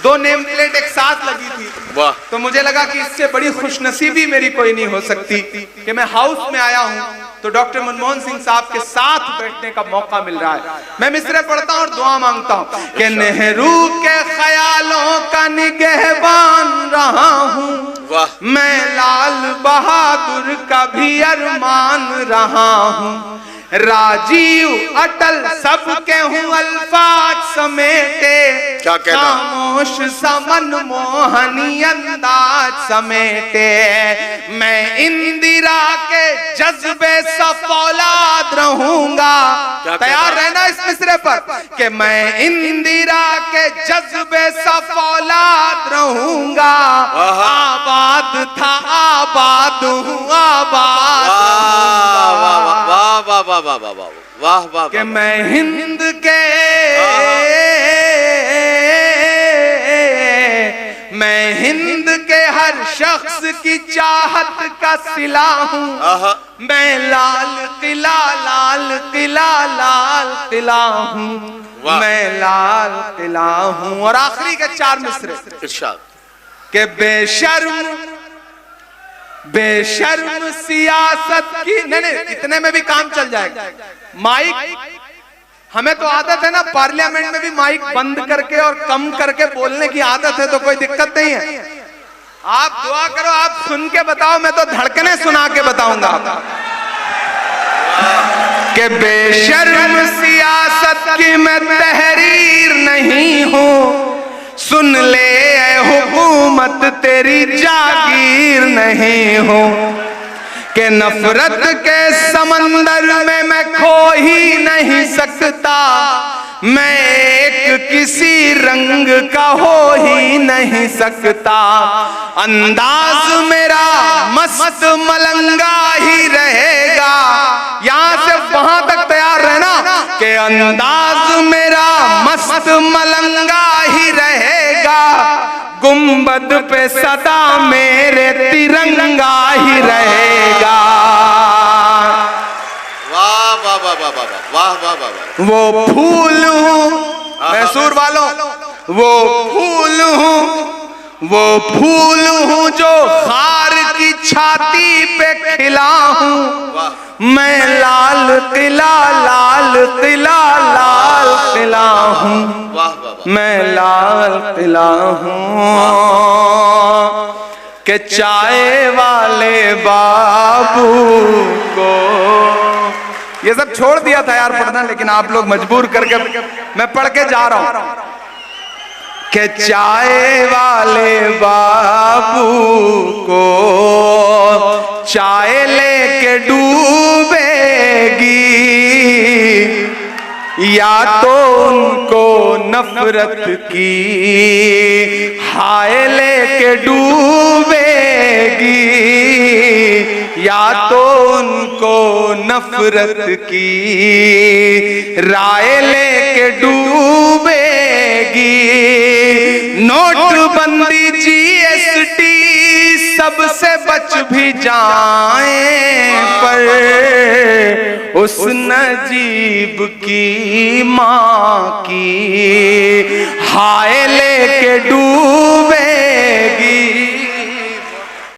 2 नेम प्लेट एक साथ लगी थी। वाह। तो मुझे लगा कि इससे बड़ी खुशनसीबी मेरी कोई नहीं हो सकती कि मैं हाउस में आया हूं तो डॉक्टर मनमोहन सिंह साहब के साथ बैठने का मौका मिल रहा है। मैं मिसरे पढ़ता हूं और दुआ मांगता हूं कि नेहरू के ख्यालों का निगहबान रहा हूं, वाह। मैं लाल बहादुर का भी अरमान रहा हूं, राजीव अटल सबके हूँ अल्फाज समेटे, क्या कहना? खामोश समन मोहनी अंदाज समेटे, मैं इंदिरा के जज्बे सफौलाद रहूंगा। तैयार रहना इस मिसरे पर कि मैं इंदिरा के जज्बे सफौलाद रहूंगा, आबाद था आबाद हूँ आबाद वाह कि मैं हिंद के हर शख्स की चाहत का सिला हूँ, मैं लाल किला हूँ, मैं लाल किला हूँ। और आखिरी के 4 मिसरे के बेशर्म सियासत की नहीं, इतने में भी काम चल जाएगा। माइक हमें तो आदत है ना, पार्लियामेंट में भी माइक बंद करके और कम करके बोलने की आदत है, तो कोई दिक्कत नहीं है। आप दुआ करो, आप सुन के बताओ, मैं तो धड़कने सुना के बताऊंगा कि बेशर्म सियासत की मैं तहरीर नहीं हूं, सुन ले ऐ हुकूमत तेरी जागीर नहीं हूं, कि नफरत के समंदर में मैं खो ही नहीं सकता, मैं एक किसी रंग का हो ही नहीं सकता। अंदाज मेरा मस्त मलंगा ही रहेगा। यहां से वहां तक तैयार रहना कि अंदाज मेरा मस्त मलंगा ही रहेगा। गुंबद पे सदा मेरे तिरंगा ही रहेगा। वाह वाह वाह वाह वाह वाह वाह वाह वाह। वो फूल हूँ मैसूर वालों, वो फूल हूँ, वो फूल हूँ जो खार की छाती पे खिला हूँ। वाह मैं लाल किला लाल किला लाल किला हूँ। वाह वाह वाह। मैं लाल किला हूँ कि चाय वाले बाबू को। ये सब छोड़ दिया था यार पढ़ना, लेकिन आप लोग मजबूर करके मैं पढ़ के जा रहा हूं कि चाय वाले बाबू को चाय लेके डूबेगी, या तो उनको नफरत की हाय लेके डूबेगी, या तो उनको नफरत की राय लेके डूबेगी। नोटबंदी जीएसटी सबसे बच भी जाएं, पर उस नजीब की माँ की हाय लेके डूबे